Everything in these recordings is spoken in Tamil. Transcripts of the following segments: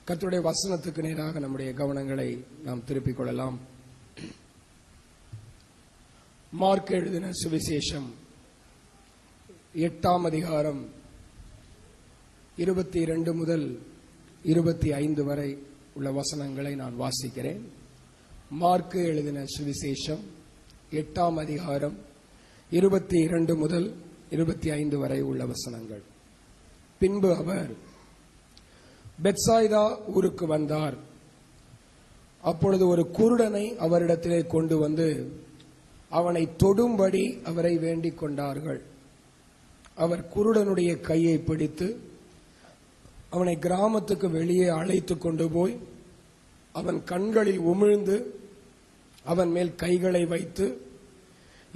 கர்த்தருடைய வசனத்துக்கு நேராக நம்முடைய கவனங்களை நாம் திருப்பிக் கொள்ளலாம். மார்க் எழுதின சுவிசேஷம் 8ஆம் அதிகாரம் 22 முதல் 25 வரை உள்ள வசனங்களை நான் வாசிக்கிறேன். மார்க் எழுதின சுவிசேஷம் 8ஆம் அதிகாரம் 22 முதல் 25 வரை உள்ள வசனங்கள். பின்பு அவர் பெத்சாய்தா ஊருக்கு வந்தார். அப்பொழுது ஒரு குருடனை அவரிடத்திலே கொண்டு வந்து அவனை தொடும்படி அவரை வேண்டிக் கொண்டார்கள். அவர் குருடனுடைய கையை பிடித்து அவனை கிராமத்துக்கு வெளியே அழைத்து கொண்டு போய் அவன் கண்களில் உமிழ்ந்து அவன் மேல் கைகளை வைத்து,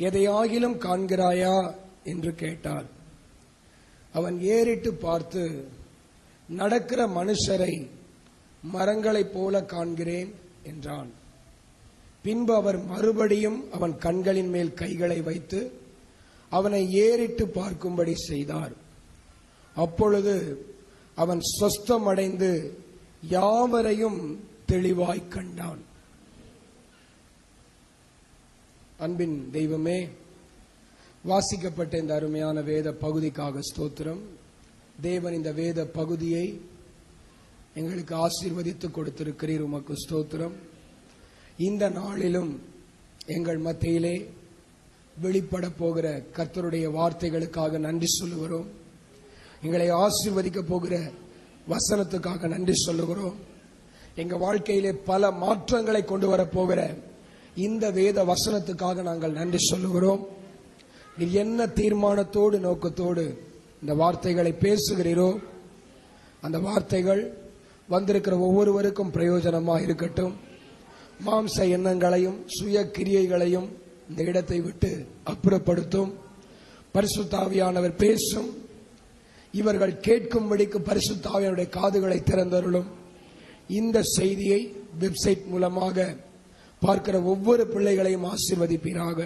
எதையாகிலும் காண்கிறாயா என்று கேட்டார். அவன் ஏறிட்டு பார்த்து, நடக்கிற மனுஷரை மரங்களைப் போல காண்கிறேன் என்றான். பின்பு அவர் மறுபடியும் அவன் கண்களின் மேல் கைகளை வைத்து அவனை ஏறிட்டு பார்க்கும்படி செய்தார். அப்பொழுது அவன் சொஸ்தமடைந்து யாவரையும் தெளிவாய் கண்டான். அன்பின் தெய்வமே, வாசிக்கப்பட்ட இந்த அருமையான வேத பகுதிக்காக ஸ்தோத்திரம். தேவன் இந்த வேத பகுதியை எங்களுக்கு ஆசீர்வதித்து கொடுத்திருக்கிறீர், உமக்கு ஸ்தோத்திரம். இந்த நாளிலும் எங்கள் மத்தியிலே வெளிப்பட போகிற கர்த்தருடைய வார்த்தைகளுக்காக நன்றி சொல்லுகிறோம். எங்களை ஆசீர்வதிக்க போகிற வசனத்துக்காக நன்றி சொல்லுகிறோம். எங்க வாழ்க்கையிலே பல மாற்றங்களை கொண்டு வரப்போகிற இந்த வேத வசனத்துக்காக நாங்கள் நன்றி சொல்லுகிறோம். நீர் என்ன தீர்மானத்தோடு நோக்கத்தோடு இந்த வார்த்தைகளை பேசுகிறீரோ அந்த வார்த்தைகள் வந்திருக்கிற ஒவ்வொருவருக்கும் பிரயோஜனமாக இருக்கட்டும். மாம்ச எண்ணங்களையும் சுய கிரியைகளையும் இந்த இடத்தை விட்டு அப்புறப்படுத்தும். பரிசுத்த ஆவியானவர் பேசும். இவர்கள் கேட்கும்படிக்கு பரிசுத்த ஆவியானுடைய காதுகளை திறந்தருளும். இந்த செய்தியை வெப்சைட் மூலமாக பார்க்கிற ஒவ்வொரு பிள்ளைகளையும் ஆசீர்வதிப்பீராக.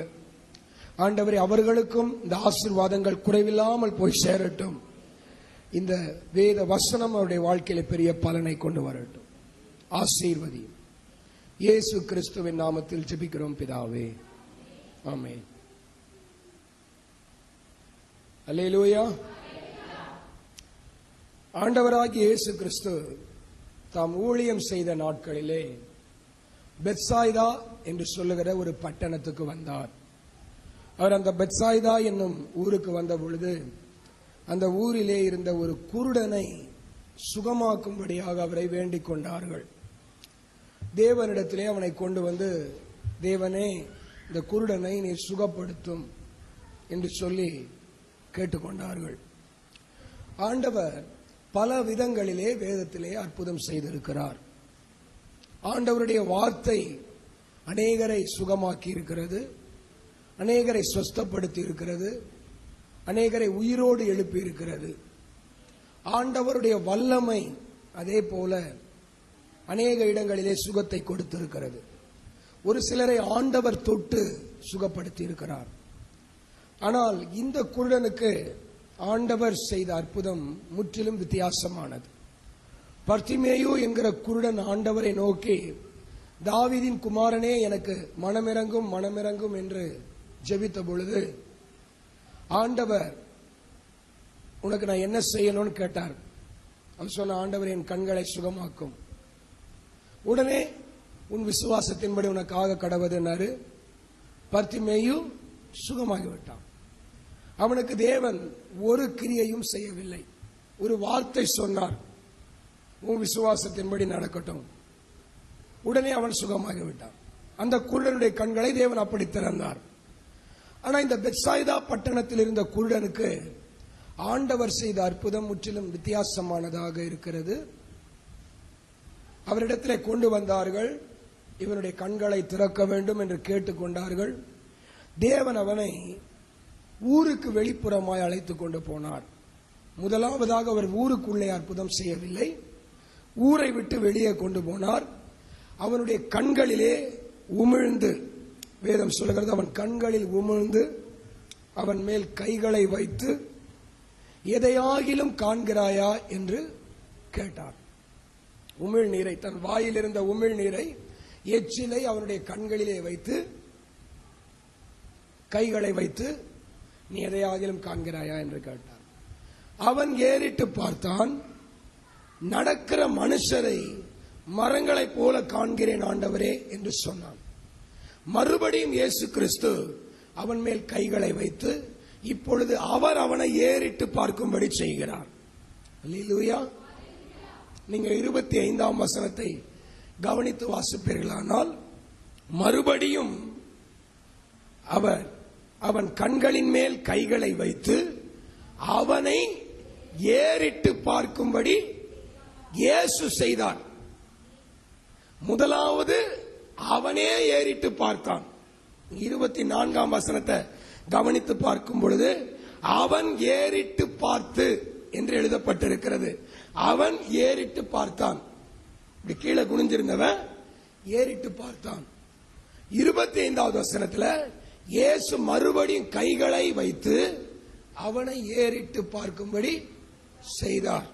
ஆண்டவரே, அவர்களுக்கும் இந்த ஆசீர்வாதங்கள் குறைவில்லாமல் போய் சேரட்டும். இந்த வேத வசனம் அவருடைய வாழ்க்கையில பெரிய பலனை கொண்டு வரட்டும். ஆசீர்வதி. இயேசு கிறிஸ்துவின் நாமத்தில் ஜெபிக்கிறோம் பிதாவே, ஆமென். அல்லேலூயா. ஆண்டவராகிய இயேசு கிறிஸ்து தாம் ஊழியம் செய்த நாட்களிலே பெத்சாய்தா என்று சொல்லுகிற ஒரு பட்டணத்துக்கு வந்தார். அவர் அந்த பெத்சாய்தா என்னும் ஊருக்கு வந்த பொழுது அந்த ஊரிலே இருந்த ஒரு குருடனை சுகமாக்கும்படியாக அவரை வேண்டிக் கொண்டார்கள். தேவனிடத்திலே அவனை கொண்டு வந்து, தேவனே, இந்த குருடனை நீர் சுகப்படுத்தும் என்று சொல்லி கேட்டுக்கொண்டார்கள். ஆண்டவர் பல விதங்களிலே வேதத்திலே அற்புதம் செய்திருக்கிறார். ஆண்டவருடைய வார்த்தை அநேகரை சுகமாக்கி இருக்கிறது, அநேகரை சொஸ்தப்படுத்தி இருக்கிறது, அநேகரை உயிரோடு எழுப்பி இருக்கிறது. ஆண்டவருடைய வல்லமை அதே போல அநேக இடங்களிலே சுகத்தை கொடுத்திருக்கிறது. ஒரு சிலரை ஆண்டவர் தொட்டு சுகப்படுத்தி இருக்கிறார். ஆனால் இந்த குருடனுக்கு ஆண்டவர் செய்த அற்புதம் முற்றிலும் வித்தியாசமானது. பர்திமேயு என்கிற குருடன் ஆண்டவரை நோக்கி, தாவீதின் குமாரனே, எனக்கு மனமிறங்கும் மனமிறங்கும் என்று ஜெபித்த பொழுது ஆண்டவர், உனக்கு நான் என்ன செய்யணும்னு கேட்டார். அவன் சொன்ன, ஆண்டவர் என் கண்களை சுகமாக்கும். உடனே உன் விசுவாசத்தின்படி உனக்காக கடவுதுன்னாரு. பர்திமேயு சுகமாகிவிட்டான். அவனுக்கு தேவன் ஒரு கிரியையும் செய்யவில்லை. ஒரு வார்த்தை சொன்னார், உன் விசுவாசத்தின்படி நடக்கட்டும். உடனே அவன் சுகமாகிவிட்டான். அந்த குருடனுடைய கண்களை தேவன் அப்படி திறந்தார். ஆனா இந்த பெத்சாய்தா பட்டணத்தில் இருந்த குருடனுக்கு ஆண்டவர் செய்த அற்புதம் முற்றிலும் வித்தியாசமானதாக இருக்கிறது. அவரிடத்திலே கொண்டு வந்தார்கள். இவனுடைய கண்களை திறக்க வேண்டும் என்று கேட்டுக்கொண்டார்கள். தேவன் அவனை ஊருக்கு வெளிப்புறமாய் அழைத்துக் கொண்டு போனார். முதலாவதாக அவர் ஊருக்குள்ளே அற்புதம் செய்யவில்லை, ஊரை விட்டு வெளியே கொண்டு போனார். அவனுடைய கண்களிலே உமிழ்ந்து, வேதம் சொல்கிறது, அவன் கண்களில் உமிழ்ந்து அவன் மேல் கைகளை வைத்து, எதையாகிலும் காண்கிறாயா என்று கேட்டார். உமிழ்நீரை, தன் வாயில் இருந்த உமிழ்நீரை, எச்சிலை அவனுடைய கண்களிலே வைத்து, கைகளை வைத்து, நீ எதையாகிலும் காண்கிறாயா என்று கேட்டார். அவன் ஏறிட்டு பார்த்தான். நடக்கிற மனுஷரை மரங்களைப் போல காண்கிறேன் ஆண்டவரே என்று சொன்னான். மறுபடியும் இயேசு கிறிஸ்து அவன் மேல் கைகளை வைத்து, இப்பொழுது அவர் அவனை ஏறிட்டு பார்க்கும்படி செய்கிறார். அல்லேலூயா. நீங்க 25ஆம் வசனத்தை கவனித்து வாசிப்பீர்களானால், மறுபடியும் அவன் கண்களின் மேல் கைகளை வைத்து அவனை ஏறிட்டு பார்க்கும்படி இயேசு செய்தார். முதலாவது அவனே ஏறிட்டு பார்த்தான். 24ஆம் வசனத்தை கவனித்து பார்க்கும் பொழுது, அவன் ஏறிட்டு பார்த்து என்று எழுதப்பட்டிருக்கிறது. அவன் ஏறிட்டு பார்த்தான். இப்படி கீழே குனிஞ்சிருந்தவன் ஏறிட்டு பார்த்தான். 25வது வசனத்தில் இயேசு மறுபடியும் கைகளை வைத்து அவனை ஏறிட்டு பார்க்கும்படி செய்தார்.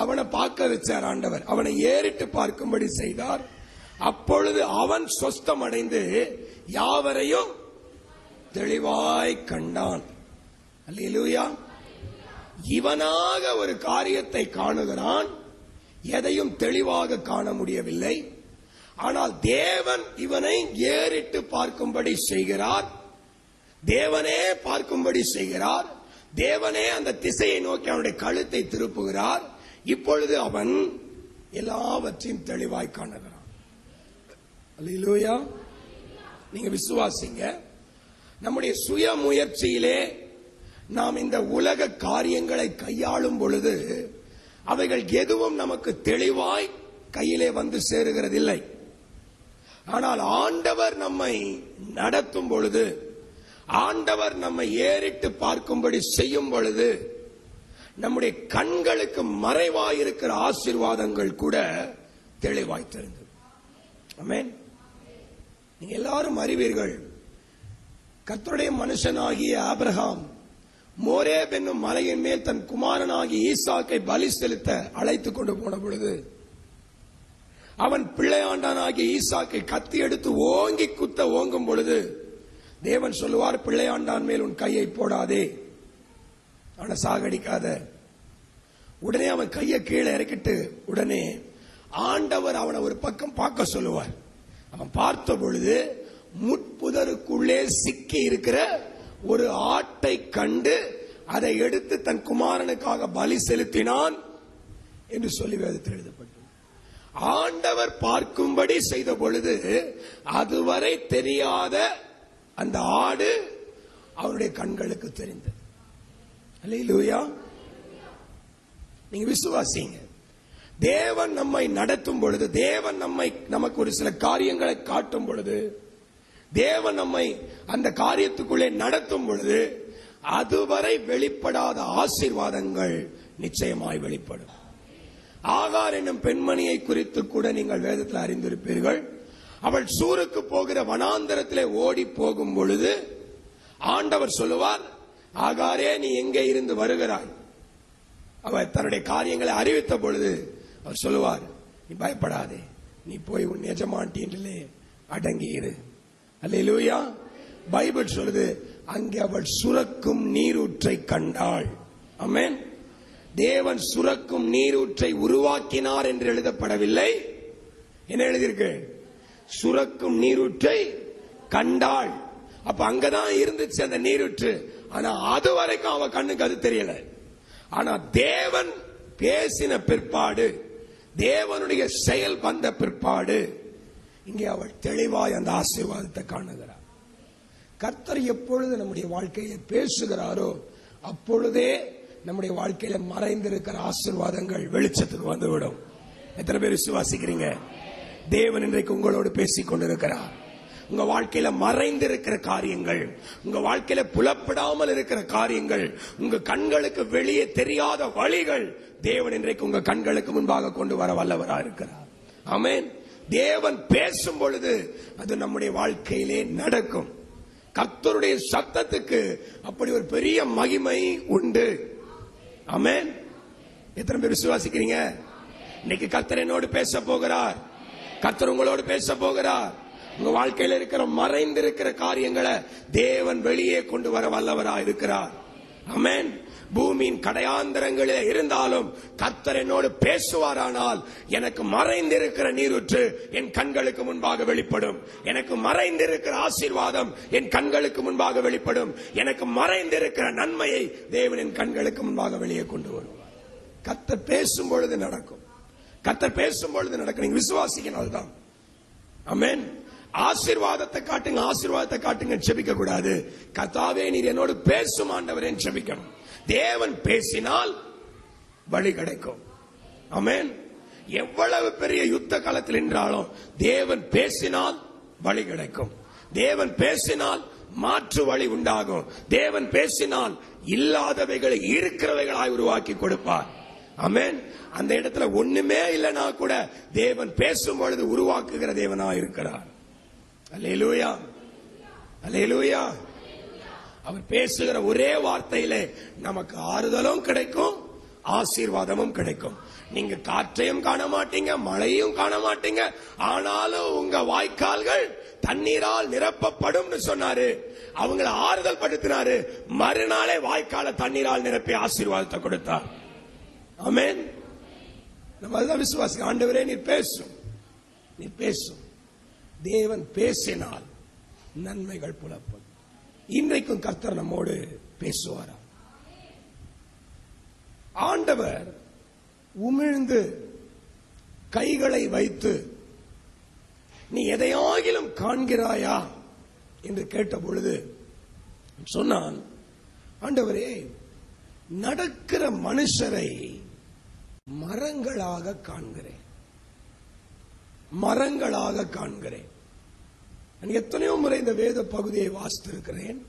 அவனை பார்க்க வச்சார் ஆண்டவர். அவனை ஏறிட்டு பார்க்கும்படி செய்தார். அப்பொழுது அவன் சொஸ்தம் அடைந்து யாவரையும் தெளிவாய் கண்டான். அல்லேலூயா. இவனாக ஒரு காரியத்தை காணுகிறான், எதையும் தெளிவாக காண முடியவில்லை. ஆனால் தேவன் இவனை ஏறிட்டு பார்க்கும்படி செய்கிறார். தேவனே பார்க்கும்படி செய்கிறார். தேவனே அந்த திசையை நோக்கி அவனுடைய கழுத்தை திருப்புகிறார். இப்பொழுது அவன் எல்லாவற்றையும் தெளிவாய் காணுகிறான். அல்லேலூயா. நீங்க விசுவாசிங்க. நம்முடைய சுய முயற்சியிலே நாம் இந்த உலக காரியங்களை கையாளும் பொழுது அவைகள் எதுவும் நமக்கு தெளிவாய் கையிலே வந்து சேருகிறதில்லை. ஆனால் ஆண்டவர் நம்மை நடத்தும் பொழுது, ஆண்டவர் நம்மை ஏறிட்டு பார்க்கும்படி செய்யும் பொழுது, நம்முடைய கண்களுக்கு மறைவாயிருக்கிற ஆசீர்வாதங்கள் கூட தெளிவாய் தெரிந்தது. ஆமென். நீங்க எல்லாரும் அறிவீர்கள், கர்த்தருடைய மனுஷனாகிய ஆபிரகாம் மோரேப் என்னும் மலையின் மேல் தன் குமாரனாகிய ஈசாக்கை பலி செலுத்த அழைத்துக் கொண்டு போன பொழுது, அவன் பிள்ளையாண்டானாகிய ஈசாக்கை கத்தி எடுத்து ஓங்கி குத்த ஓங்கும் பொழுது தேவன் சொல்லுவார், பிள்ளையாண்டான் மேல் உன் கையை போடாதே, அவனை சாகடிக்காத. உடனே அவன் கையை கீழே இறக்கிட்டு உடனே ஆண்டவர் அவனை ஒரு பக்கம் பார்க்க சொல்லுவார். அவன் பார்த்த பொழுது முட்புதருக்குள்ளே சிக்கி இருக்கிற ஒரு ஆட்டை கண்டு அதை எடுத்து தன் குமாரனுக்காக பலி செலுத்தினான் என்று சொல்லி வேதத்தில் எழுதப்பட்டது. ஆண்டவர் பார்க்கும்படி செய்த பொழுது அதுவரை தெரியாத அந்த ஆடு அவருடைய கண்களுக்கு தெரிந்தது. அல்லேலூயா. நீங்க விசுவாசிங்க. தேவன் நம்மை நடத்தும் பொழுது, தேவன் நமக்கு ஒரு சில காரியங்களை காட்டும் பொழுது, தேவன் நம்மை அந்த காரியத்துக்குள்ளே நடத்தும் பொழுது அதுவரை வெளிப்படாத ஆசீர்வாதங்கள் நிச்சயமாய் வெளிப்படும். ஆகார் என்னும் பெண்மணியை குறித்து கூட நீங்கள் வேதத்தில் அறிந்திருப்பீர்கள். அவள் சூருக்கு போகிற வனாந்தரத்திலே ஓடி போகும் பொழுது ஆண்டவர் சொல்லுவார், ஆகாரே நீ எங்கே இருந்து வருகிறாய்? அவர் தன்னுடைய காரியங்களை அறிவித்த பொழுது அவர் சொல்லுவார், நீ பயப்படாதே, நீ போய் உன் எஜமான்டியிலே அடங்கி இரு. அல்லேலூயா. பைபிள் சொல்லுது, அங்கே அவள் சுரக்கும் நீரூற்றை கண்டாள். ஆமென். தேவன் சுரக்கும் நீரூற்றை உருவாக்கினார் என்று எழுதப்படவில்லை. என்ன எழுதியிருக்கு? சுரக்கும் நீரூற்றை கண்டாள். அப்ப அங்கதான் இருந்துச்சு அந்த நீரூற்று. ஆனா அது வரைக்கும் அவ கண்ணுக்கு அது தெரியல. ஆனா தேவன் பேசின பிற்பாடு, தேவனுடைய செயல் வந்த பிற்பாடு இங்கே அவள் தெளிவாய் அந்த ஆசீர்வாதத்தை காணுகிறார். கர்த்தர் எப்பொழுது நம்முடைய வாழ்க்கையில பேசுகிறாரோ அப்பொழுதே நம்முடைய வாழ்க்கையில மறைந்திருக்கிற ஆசீர்வாதங்கள் வெளிச்சத்துக்கு வந்துவிடும். எத்தனை பேர் விசுவாசிக்கிறீங்க? தேவன் இன்றைக்கு உங்களோடு பேசிக் கொண்டிருக்கிறார். உங்க வாழ்க்கையில மறைந்திருக்கிற காரியங்கள், உங்க வாழ்க்கையில புலப்படாமல் இருக்கிற காரியங்கள், உங்க கண்களுக்கு வெளியே தெரியாத வழிகள் தேவன் இன்றைக்கு உங்க கண்களுக்கு முன்பாக கொண்டு வர வல்லவராக இருக்கிறார். ஆமென். தேவன் பேசும் பொழுது அது நம்முடைய வாழ்க்கையிலே நடக்கும். கர்த்தருடைய சத்தத்துக்கு அப்படி ஒரு பெரிய மகிமை உண்டு. ஆமென். எத்தனை பேர் விசுவாசிக்கிறீங்க? இன்னைக்கு கர்த்தர் என்னோடு பேச போகிறார். கர்த்தர் உங்களோடு பேச போகிறார். உங்க வாழ்க்கையில் இருக்கிற மறைந்திருக்கிற காரியங்களை தேவன் வெளியே கொண்டு வர வல்லவராய் இருக்கிறார். ஆமென். பூமியின் கடையாந்தரங்களே இருந்தாலும் கர்த்தர் என்னோடு பேசுவாரானால் எனக்கு மறைந்திருக்கிற நீரூற்று என் கண்களுக்கு முன்பாக வெளிப்படும். எனக்கு மறைந்திருக்கிற ஆசீர்வாதம் என் கண்களுக்கு முன்பாக வெளிப்படும். எனக்கு மறைந்திருக்கிற நன்மையை தேவன் என் கண்களுக்கு முன்பாக வெளியே கொண்டு வருவார். கர்த்தர் பேசும் பொழுது நடக்கும். கர்த்தர் பேசும் பொழுது நடக்கும். நீங்க விசுவாசிக்கணும். அதுதான். ஆமென். ஆசீர்வாதத்தை காட்டுங்க, ஆசீர்வாதத்தை காட்டுங்க ஜெபிக்க கூடாது. கர்த்தாவே நீர் என்னோடு பேசும் ஆண்டவரே ஜெபிக்கணும். தேவன் பேசினால் வழி கிடைக்கும். ஆமென். எவ்வளவு பெரிய யுத்த காலத்தில் என்றாலும் தேவன் பேசினால் வழி கிடைக்கும். தேவன் பேசினால் மாற்று வழி உண்டாகும். தேவன் பேசினால் இல்லாதவைகளை இருக்கிறவைகளாய் உருவாக்கி கொடுப்பார். ஆமென். அந்த இடத்துல ஒண்ணுமே இல்லைனா கூட தேவன் பேசும் பொழுது உருவாக்குகிற தேவனா இருக்கிறார். அல்லேலூயா, அல்லேலூயா. அவர் பேசுகிற ஒரே வார்த்தையிலே நமக்கு ஆறுதலும் கிடைக்கும், ஆசீர்வாதமும் கிடைக்கும். நீங்க காற்றையும் காண மாட்டீங்க, மழையும் காண மாட்டீங்க, ஆனாலும் உங்க வாய்க்கால்கள் தண்ணீரால் நிரப்பப்படும் சொன்னாரு. அவங்கள ஆறுதல் படுத்தினாரு. மறுநாளே வாய்க்கால தண்ணீரால் நிரப்பி ஆசீர்வாதத்தை கொடுத்தார். ஆமென். நம்ம அதுதான் விசுவாசி. ஆண்டவரே நீர் பேசும், நீர் பேசும். தேவன் பேசினால் நன்மைகள் புலப்படும். இன்றைக்கும் கர்த்தர் நம்மோடு பேசுவாரா? ஆண்டவர் உமிழ்ந்து கைகளை வைத்து நீ எதையாகிலும் காண்கிறாயா என்று கேட்ட பொழுது சொன்னான், ஆண்டவரே நடக்கிற மனுஷரை மரங்களாக காண்கிறேன், மரங்களாக காண்கிறேன். எத்தனையோ முறை இந்த வேத பகுதியை வாசித்திருக்கிறேன்.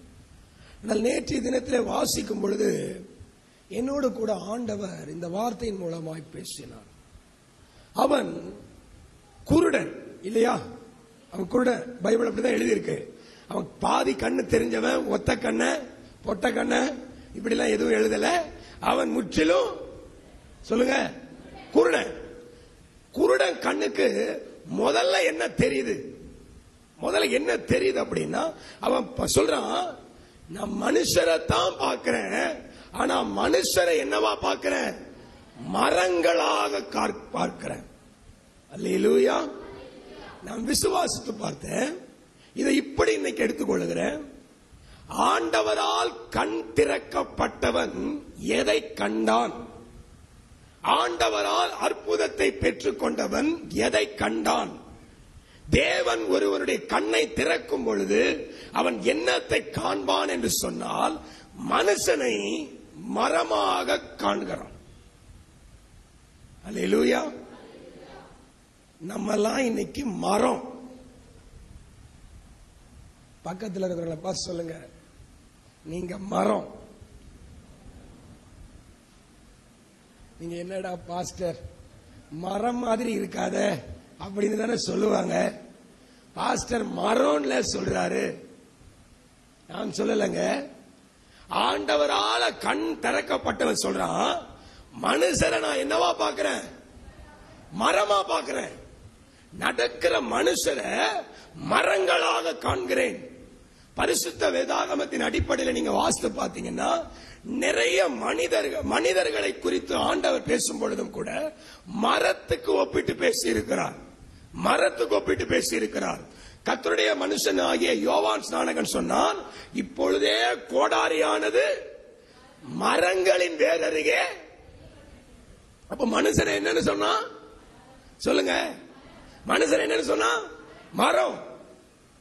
ஆனால் நேற்றைய தினத்திலே வாசிக்கும் பொழுது என்னோடு கூட ஆண்டவர் இந்த வார்த்தையின் மூலமாய் பேசினார். அவன் குருடன் இல்லையா? அவன் குருடன். பைபிள் அப்படிதான் எழுதியிருக்கு. அவன் பாதி கண்ணு தெரிஞ்சவன், ஒத்த கண்ண பொட்ட கண்ண இப்படி எல்லாம் எதுவும் எழுதல. அவன் முற்றிலும் சொல்லுங்க குருடன். குருடன் கண்ணுக்கு முதல்ல என்ன தெரியுது? முதல்ல என்ன தெரியுது அப்படின்னா, அவன் சொல்றான், நான் மனுஷரை தான் பார்க்கிறேன், ஆனா மனுஷரை என்னவா பார்க்கிறேன்? மரங்களாக பார்க்கிறேன். அல்லேலூயா. நான் விசுவாசித்து பார்த்தேன். இதை இப்படி இன்னைக்கு எடுத்துக்கொள்கிறேன். ஆண்டவரால் கண் திறக்கப்பட்டவன் எதை கண்டான்? ஆண்டவரால் அற்புதத்தை பெற்றுக் கொண்டவன் எதை கண்டான்? தேவன் ஒருவனுடைய கண்ணை திறக்கும் பொழுது அவன் என்னத்தை காண்பான் என்று சொன்னால், மனுஷனை மரமாக காண்கிறான். அல்லேலூயா. நம்மெல்லாம் இன்னைக்கு மரம். பக்கத்தில் இருக்கிறவங்கள பார்த்து சொல்லுங்க, நீங்க மரம். நீங்க என்னடா பாஸ்டர் மரம் மாதிரி இருக்காத அப்படின்னு தானே சொல்லுவாங்க. பாஸ்டர் மரம்ல சொல்றாரு, நான் சொல்லலைங்க. ஆண்டவரால கண் திறக்கப்பட்டவன் சொல்றான், மனுஷரை நான் என்னவா பார்க்கிறேன்? மரமா பார்க்கிறேன். நடக்கிற மனுஷரை மரங்களாக காண்கிறேன். பரிசுத்த வேதாகமத்தின் அடிப்படையில் நீங்க வாசித்து பார்த்தீங்கன்னா, நிறைய மனிதர்களை குறித்து ஆண்டவர் பேசும் பொழுதும் கூட மரத்துக்கு ஒப்பிட்டு பேசி இருக்கிறார். மரத்துக்கு ஒப்பிட்டு பேசி இருக்கிறார். கர்த்தருடைய மனுஷன் ஆகிய யோவான் ஸ்நானகன் சொன்னான், இப்பொழுதே கோடாரியானது மரங்களின் வேர் அருகே. அப்ப மனுஷன் என்னன்னு சொன்னா சொல்லுங்க, மனுஷன் என்னன்னு சொன்னா மரம்.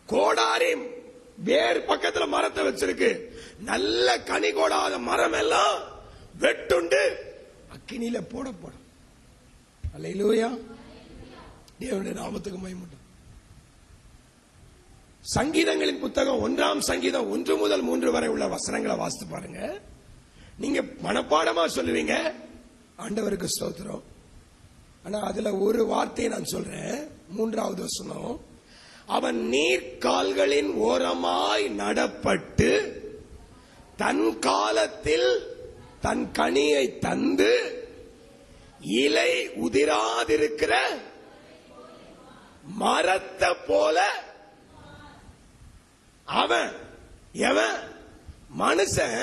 கோடாரி வேர் பக்கத்துல மரத்தை வச்சிருக்கு. நல்ல கனி கோடாத மரம் எல்லாம் வெட்டுண்டு அக்கினியில போடப்படும். அல்லேலூயா. தேவனுடைய நாமத்துக்கு மகிமை. சங்கீதங்களின் புத்தகம் 1ஆம் சங்கீதம் 1 முதல் 3 வரை உள்ள வசனங்களை வாசித்து பாருங்க. நீங்க மனப்பாடமா சொல்லுவீங்க, ஆண்டவருக்கு ஸ்தோத்திரம். ஆனா அதுல ஒரு வார்த்தையை நான் சொல்றேன். 3வது வசனம், அவன் நீர்க்கால்களின் ஓரமாய் நடப்பட்டு தன் காலத்தில் தன் கனியை தந்து இலை உதிராதிருக்கிற மரத்தை போல அவன் எவன் மனுஷன்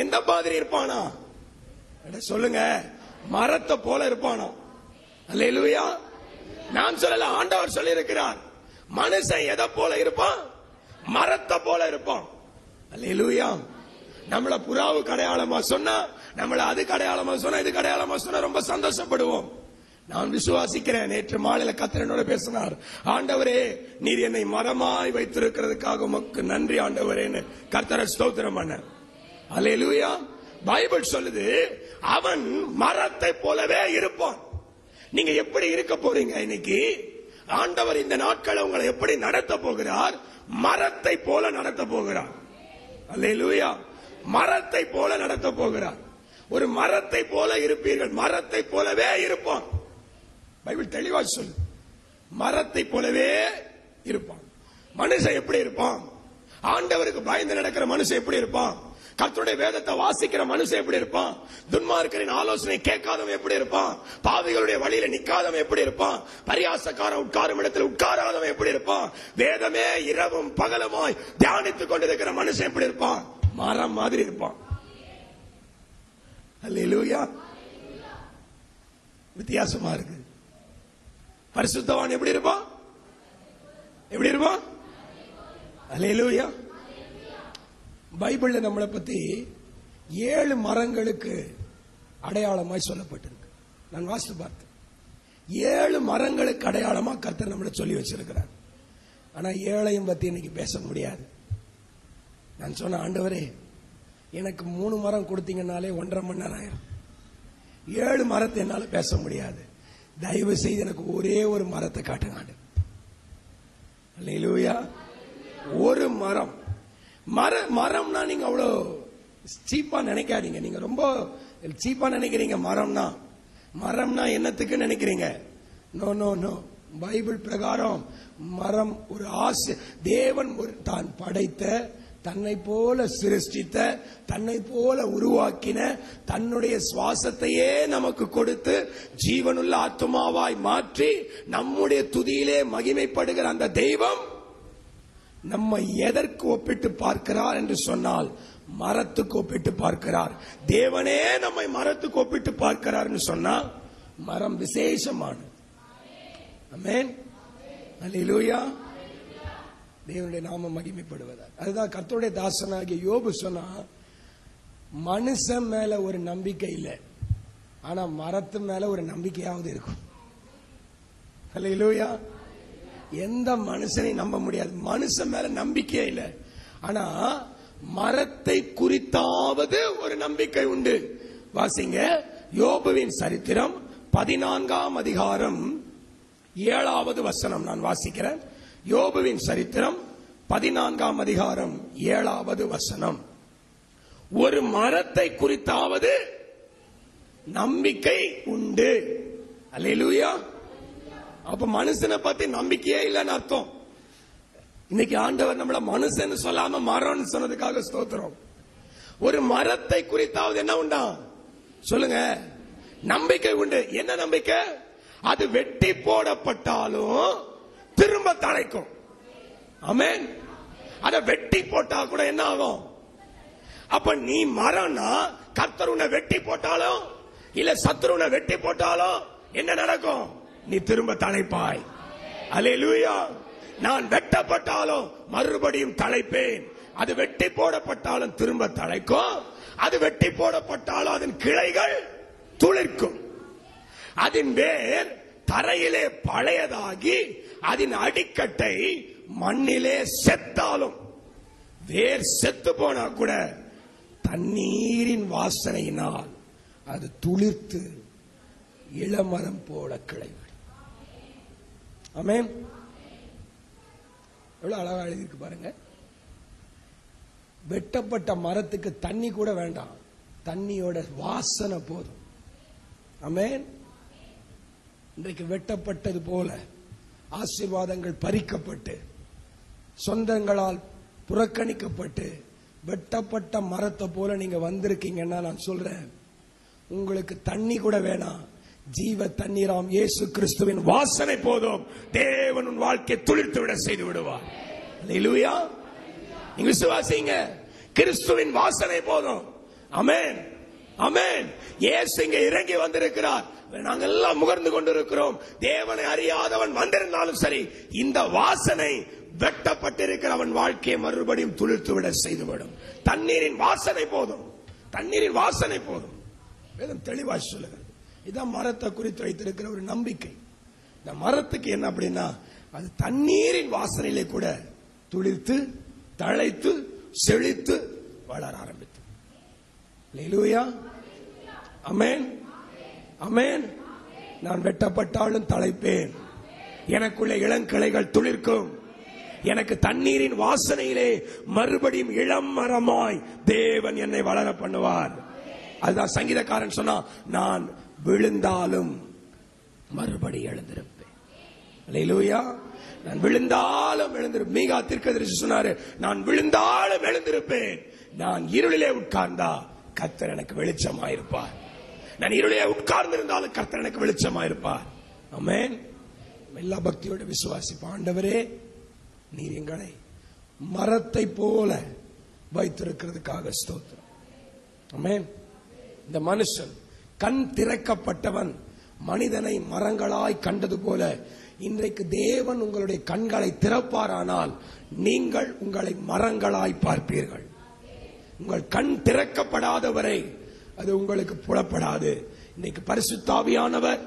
எந்த மாதிரி இருப்பானா? சொல்லுங்க, மரத்தை போல இருப்பானோ. அல்லேலூயா. நான் சொல்லல, ஆண்டவர் சொல்லி இருக்கிறார். மனுஷன் எதை போல இருப்பான்? மரத்தை போல இருப்பான். அல்லேலூயா. நம்மள புறாவுக்கு அடையாளமா சொன்னா, நம்மள அதுக்கு அடையாளமா சொன்னா, இதுக்கு அடையாளமா சொன்னா ரொம்ப சந்தோஷப்படுவோம். நான் விசுவாசிக்கிறேன். நேற்று மாலையில கர்த்தர் என்னோட பேசினார். ஆண்டவரே, நீர் என்னை மரமாய் வைத்திருக்கிறதுக்காக உமக்கு நன்றி ஆண்டவரேன்னு கர்த்தரை ஸ்தோத்திரம் பண்ண. அல்லேலூயா. பைபிள் சொல்லுது, அவன் மரத்தை போலவே இருப்பான். நீங்க எப்படி இருக்க போறீங்க? இன்னைக்கு ஆண்டவர் இந்த நாட்களை உங்களை எப்படி நடத்த போகிறார்? மரத்தை போல நடத்த போகிறார். அல்லேலூயா. மரத்தை போல நடத்த போகிறார். ஒரு மரத்தை போல இருப்பீர்கள். மரத்தை போலவே இருப்பான். பைபிள் தெளிவா சொல்லு, மரத்தை போலவே இருப்பான். மனுஷன் எப்படி இருப்பான்? ஆண்டவருக்கு பயந்து நடக்கிற மனுஷன் எப்படி இருப்பான்? கர்த்தருடைய வேதத்தை வாசிக்கிற மனுஷன் எப்படி இருப்பான்? துன்மார்க்கரின் ஆலோசனை கேட்காதவன் எப்படி இருப்பான்? பாவிகளுடைய வழியில நிக்காதவன் எப்படி இருப்பான்? பரியாசக்காரன் உட்காரும் இடத்துல உட்காராதவன் எப்படி இருப்பான்? வேதமே இரவும் பகலுமாய் தியானித்துக் கொண்டிருக்கிற மனுஷன் எப்படி இருப்பான்? மரம் மாதிரி இருப்பான். அல்லேலூயா. வித்தியாசமா இருக்கு. பரிசுத்தவான் எப்படி இருப்பான்? எப்படி இருப்பான்? அல்லேலூயா. பைபிள்ல நம்மளை பத்தி 7 மரங்களுக்கு அடையாளமாய் சொல்லப்பட்டிருக்கு. நான் வாசித்து பார்த்தேன். 7 மரங்களுக்கு அடையாளமா கர்த்தர் நம்மளை சொல்லி வச்சிருக்கிறார். ஆனா 7ஐயும் பத்தி இன்னைக்கு பேச முடியாது. நான் சொன்ன, ஆண்டவரே, எனக்கு 3 மரம் கொடுத்தீங்கன்னாலே 1.5 மணி நேரம் ஆயிரும். 7 மரத்தை என்னால பேச முடியாது. தயவு செய்து எனக்கு ஒரே ஒரு மரத்தை காட்டுங்க. அல்லேலூயா. ஒரு மரம். மரம்னா நீங்க அவ்வளவு சீப்பா நினைக்காதீங்க. நீங்க ரொம்ப சீப்பா நினைக்கிறீங்க. மரம்னா என்னத்துக்கு நினைக்கிறீங்க? No no no. பைபிள் பிரகாரம் மரம் ஒரு ஆசை. தேவன் தான் படைத்த, தன்னை போல சிருஷ்டித்த, தன்னை போல உருவாக்கின, தன்னுடைய சுவாசத்தையே நமக்கு கொடுத்து ஜீவனுள்ள ஆத்துமாவாய் மாற்றி நம்முடைய துதியிலே மகிமைப்படுகிற அந்த தெய்வம் நம்மை எதற்கு ஒப்பிட்டு பார்க்கிறார் என்று சொன்னால், மரத்துக்கு ஒப்பிட்டு பார்க்கிறார். தேவனே நம்மை மரத்துக்கு ஒப்பிட்டு பார்க்கிறார் என்று சொன்னால், மரம் விசேஷமானது. ஆமென். அல்லேலூயா. தேவனுடைய நாமம் மகிமைப்படுவதால். அதுதான் கர்த்தருடைய தாசனாகிய யோபு சொன்னா, மனுஷன் மேல ஒரு நம்பிக்கை இல்லை, ஆனா மரத்து மேல ஒரு நம்பிக்கையாவது இருக்கும். அல்லேலூயா. எந்த மனுஷனை நம்ப முடியாது. மனுஷன் மேல நம்பிக்கையே இல்லை, ஆனா மரத்தை குறித்தாவது ஒரு நம்பிக்கை உண்டு. வாசிங்க, யோபுவின் சரித்திரம் 14ஆம் அதிகாரம் 7வது வசனம். நான் வாசிக்கிறேன். யோபுவின் சரித்திரம் 14ஆம் அதிகாரம் 7வது வசனம். ஒரு மரத்தை குறித்தாவது நம்பிக்கை உண்டு. அல்லேலூயா. அப்ப மனுஷனை பத்தி நம்பிக்கையே இல்லைன்னு அர்த்தம். இன்னைக்கு ஆண்டவர் நம்மள மனுஷன் சொல்லாம மரம்னு சொன்னதுக்காக ஸ்தோத்திரம். ஒரு மரத்தை குறித்தாவது என்ன உண்டா? சொல்லுங்க, நம்பிக்கை உண்டு. என்ன நம்பிக்கை? அது வெட்டி போடப்பட்டாலும் திரும்ப தழைக்கும். ஆமென். அத வெட்டி போட்டா கூட என்ன ஆகும்? அப்ப நீ மரம்னா, கர்த்தர் உன்னை வெட்டி போட்டாலும் இல்ல சத்துருனை வெட்டி போட்டாலும் என்ன நடக்கும்? நீ திரும்ப தழைப்பாய். அல்லேலூயா. நான் வெட்டப்பட்டாலும் மறுபடியும் தழைப்பேன். அது வெட்டி போடப்பட்டாலும் திரும்ப தழைக்கும். அது வெட்டி போடப்பட்டாலும் அதன் கிளைகள் துளிர்க்கும். அதன் வேர் தரையிலே பழையதாகி அதன் அடிக்கட்டை மண்ணிலே செத்தாலும், வேர் செத்து போனா கூட தண்ணீரின் வாசனையினால் அது துளிர்த்து இளமரம் போல கிளை. ஆமென். எவ்வளவு அழகா எழுதிருக்கு பாருங்க. வெட்டப்பட்ட மரத்துக்கு தண்ணி கூட வேண்டாம், தண்ணியோட வாசனை போதும். ஆமென். இன்றைக்கு வெட்டப்பட்டது போல ஆசீர்வாதங்கள் பறிக்கப்பட்டு, சொந்தங்களால் புறக்கணிக்கப்பட்டு, வெட்டப்பட்ட மரத்தை போல நீங்க வந்திருக்கீங்கன்னா, நான் சொல்றேன், உங்களுக்கு தண்ணி கூட வேணாம், ஜீவ தண்ணீராம் இயேசு கிறிஸ்துவின் வாசனை போதும் தேவன் உன் வாழ்க்கை துளிர்த்து விட செய்து விடுவார். அல்லேலூயா. நீங்க விசுவாசிங்க, கிறிஸ்துவின் வாசனை போதும். ஆமென், ஆமென். இயேசு இங்க இறங்கி வந்திருக்கிறார். நாங்கள் எல்லாம் முகர்ந்து கொண்டிருக்கிறோம். தேவனை அறியாதவன் வந்திருந்தாலும் சரி, இந்த வாசனை வெட்டப்பட்டிருக்கிற அவன் வாழ்க்கையை மறுபடியும் துளிர்த்து விட செய்துவிடும். தண்ணீரின் வாசனை போதும், தண்ணீரின் வாசனை போதும். வேதம் தெளிவாக சொல்லுகிறது. இதான் மரத்தை குறித்து வைத்திருக்கிற ஒரு நம்பிக்கை. இந்த மரத்துக்கு என்ன அப்படின்னா, அது தண்ணீரின் வாசனையிலே கூட துளிர்த்து தழைத்து செழித்து வளர ஆரம்பித்து. அல்லேலூயா. ஆமென், ஆமென். நான் வெட்டப்பட்டாலும் தழைப்பேன், எனக்குள்ள இளங்கிளைகள் துளிர்க்கும், எனக்கு தண்ணீரின் வாசனையிலே மறுபடியும் இளம் மரமாய் தேவன் என்னை வளர பண்ணுவார். அதுதான் சங்கீதக்காரன் சொன்னா, நான் விழுந்தாலும் மறுபடி எழுந்திருப்பேன். அல்லேலூயா. நான் விழுந்தாலும் எழுந்திருப்பேன். மீகா தீர்க்கதரிசி சொன்னாரு, நான் விழுந்தாலும் எழுந்திருப்பேன். நான் இருளிலே உட்கார்ந்தா கர்த்தர் எனக்கு வெளிச்சமாயிருப்பார். நான் இருளிலே உட்கார்ந்திருந்தாலும் கர்த்தர் எனக்கு வெளிச்சமாயிருப்பார். ஆமென். எல்லா பக்தியோட விசுவாசிப்ப, ஆண்டவரே நீர் எங்களை மரத்தை போல வைத்திருக்கிறதுக்காக ஸ்தோத்திரம். ஆமென். இந்த மனுஷன் கண் திறக்கப்பட்டவன் மனிதனை மரங்களாய் கண்டது போல இன்றைக்கு தேவன் உங்களுடைய கண்களை திறப்பாரானால் நீங்கள் உங்களை மரங்களாய் பார்ப்பீர்கள். உங்கள் கண் திறக்கப்படாதவரை அது உங்களுக்கு புலப்படாது. இன்னைக்கு பரிசுத்த ஆவியானவர்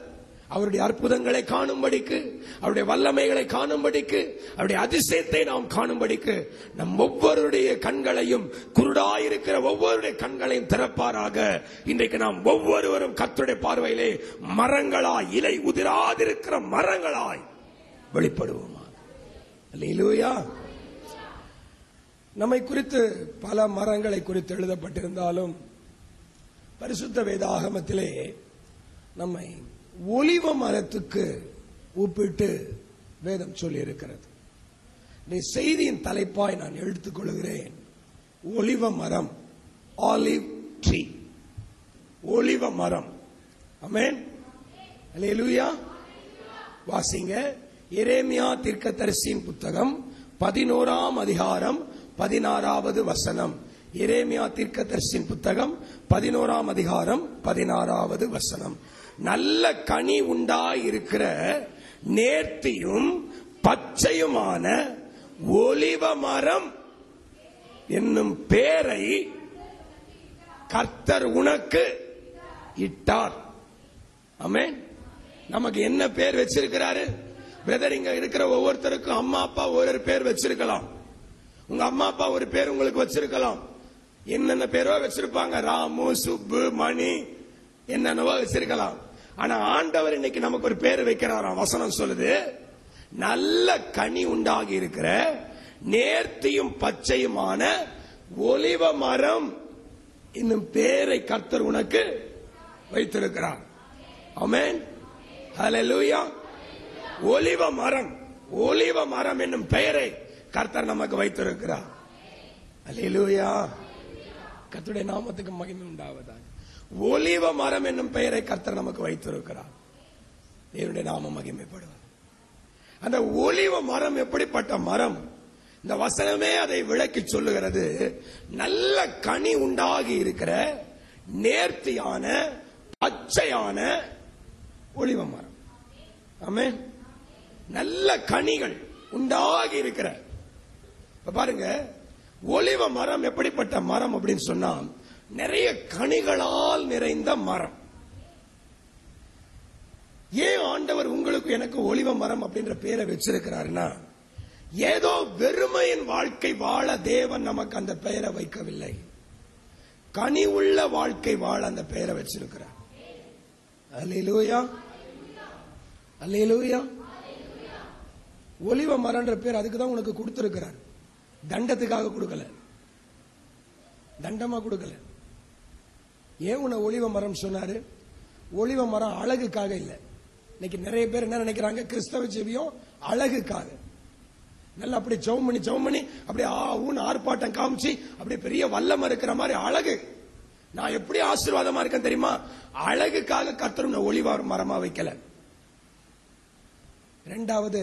அவருடைய அற்புதங்களை காணும்படிக்கு, அவருடைய வல்லமைகளை காணும்படிக்கு, அவருடைய அதிசயத்தை நாம் காணும்படிக்கு நம் ஒவ்வொருடைய கண்களையும், குருடாயிருக்கிற ஒவ்வொருடைய கண்களையும் திறப்பாராக. இன்றைக்கு நாம் ஒவ்வொருவரும் கர்த்தருடைய பார்வையிலே மரங்களாய், இலை உதிராதிருக்கிற மரங்களாய் வெளிப்படுவோமா. அல்லேலூயா. நம்மை குறித்து பல மரங்களை குறித்து எழுதப்பட்டிருந்தாலும் பரிசுத்த வேதாகமத்திலே நம்மை ஒலிவ மரத்துக்கு ஒப்பிட்டு வேதம் சொல்லி இருக்கிறது. இந்த செய்தியின் தலைப்பாய் நான் எடுத்துக் கொள்கிறேன், ஒலிவ மரம், ஆலிவ் ட்ரீ, ஒலிவ மரம். ஆமென், அல்லேலூயா. வாசிங்க, எரேமியா தீர்க்கதரிசியின் புத்தகம் 11ஆம் அதிகாரம் 16வது வசனம். எரேமியா தீர்க்கதரிசியின் புத்தகம் 11ஆம் அதிகாரம் 16வது வசனம். நல்ல கனி உண்டாயிருக்கிற நேர்த்தியும் பச்சையுமான ஒலிவ மரம் என்னும் பேரை கர்த்தர் உனக்கு இட்டார். ஆமென். நமக்கு என்ன பேர் வச்சிருக்கிறாரு? பிரதர், இங்க இருக்கிற ஒவ்வொருத்தருக்கும் அம்மா அப்பா ஒரு பேர் வச்சிருக்கலாம். உங்க அம்மா அப்பா ஒரு பேர் உங்களுக்கு வச்சிருக்கலாம். என்னென்ன பேரோ வச்சிருப்பாங்க, ராமு, சுப்பு, மணி, என்னென்னவோ வச்சிருக்கலாம். ஆனா ஆண்டவர் இன்னைக்கு நமக்கு ஒரு பேர் வைக்கிறாராம். வசனம் சொல்லுது, நல்ல கனி உண்டாகி இருக்கிற நேர்த்தியும் பச்சையுமான ஒலிவ மரம் என்னும் பேரை கர்த்தர் உனக்கு வைத்திருக்கிறார். ஆமென், ஹல்லேலூயா. ஒலிவ மரம், ஒலிவ மரம் என்னும் பெயரை கர்த்தர் நமக்கு வைத்திருக்கிறார். அல்லேலூயா. கர்த்தருடைய நாமத்துக்கு மகிமை உண்டாவதாக. ஒலிவ மரம் என்னும் பெயரை கர்த்தர் நமக்கு வைத்திருக்கிறார். தேவனுடைய நாமம் மகிமைப்படுவது. அந்த ஒலிவ மரம் எப்படிப்பட்ட மரம்? இந்த வசனமே அதை விளக்கி சொல்லுகிறது. நல்ல கனி உண்டாகி இருக்கிற நேர்த்தியான பச்சையான ஒலிவ மரம். ஆமென். நல்ல கனிகள் உண்டாகி இருக்கிற, பாருங்க, ஒலிவ மரம் எப்படிப்பட்ட மரம் அப்படின்னு சொன்னா, நிறைய கனிகளால் நிறைந்த மரம். ஏன் ஆண்டவர் உங்களுக்கு எனக்கு ஒலிவ மரம் அப்படின்ற பேரை வச்சிருக்கிறாருன்னா, ஏதோ வெறுமையின் வாழ்க்கை வாழ தேவன் நமக்கு அந்த பெயரை வைக்கவில்லை. கனி உள்ள வாழ்க்கை வாழ அந்த பெயரை வச்சிருக்கிறார். அல்லேலூயா, அல்லேலூயா. ஒலிவ மரம்ன்ற பேர் அதுக்கு தான் உனக்கு கொடுத்திருக்கிறார். தண்டத்துக்காக கொடுக்கல, தண்டமா கொடுக்கல. ஏன் உன்னை ஒலிவ மரம் சொன்னாரு? ஒலிவ மரம் அழகுக்காக இல்ல. இன்னைக்கு நிறைய பேர் என்ன நினைக்கிறாங்க, கிறிஸ்தவ ஜீவியம் அழகுக்காக. நல்லா அப்படி ஜெபம் பண்ணி அப்படி ஊன்னு ஆர்ப்பாட்டம் காமிச்சு அப்படி பெரிய வல்லம் இருக்கிற மாதிரி அழகு. நான் எப்படி ஆசீர்வாதமா இருக்கேன் தெரியுமா? அழகுக்காக கர்த்தர் ஒலிவ மரமா வைக்கல. இரண்டாவது,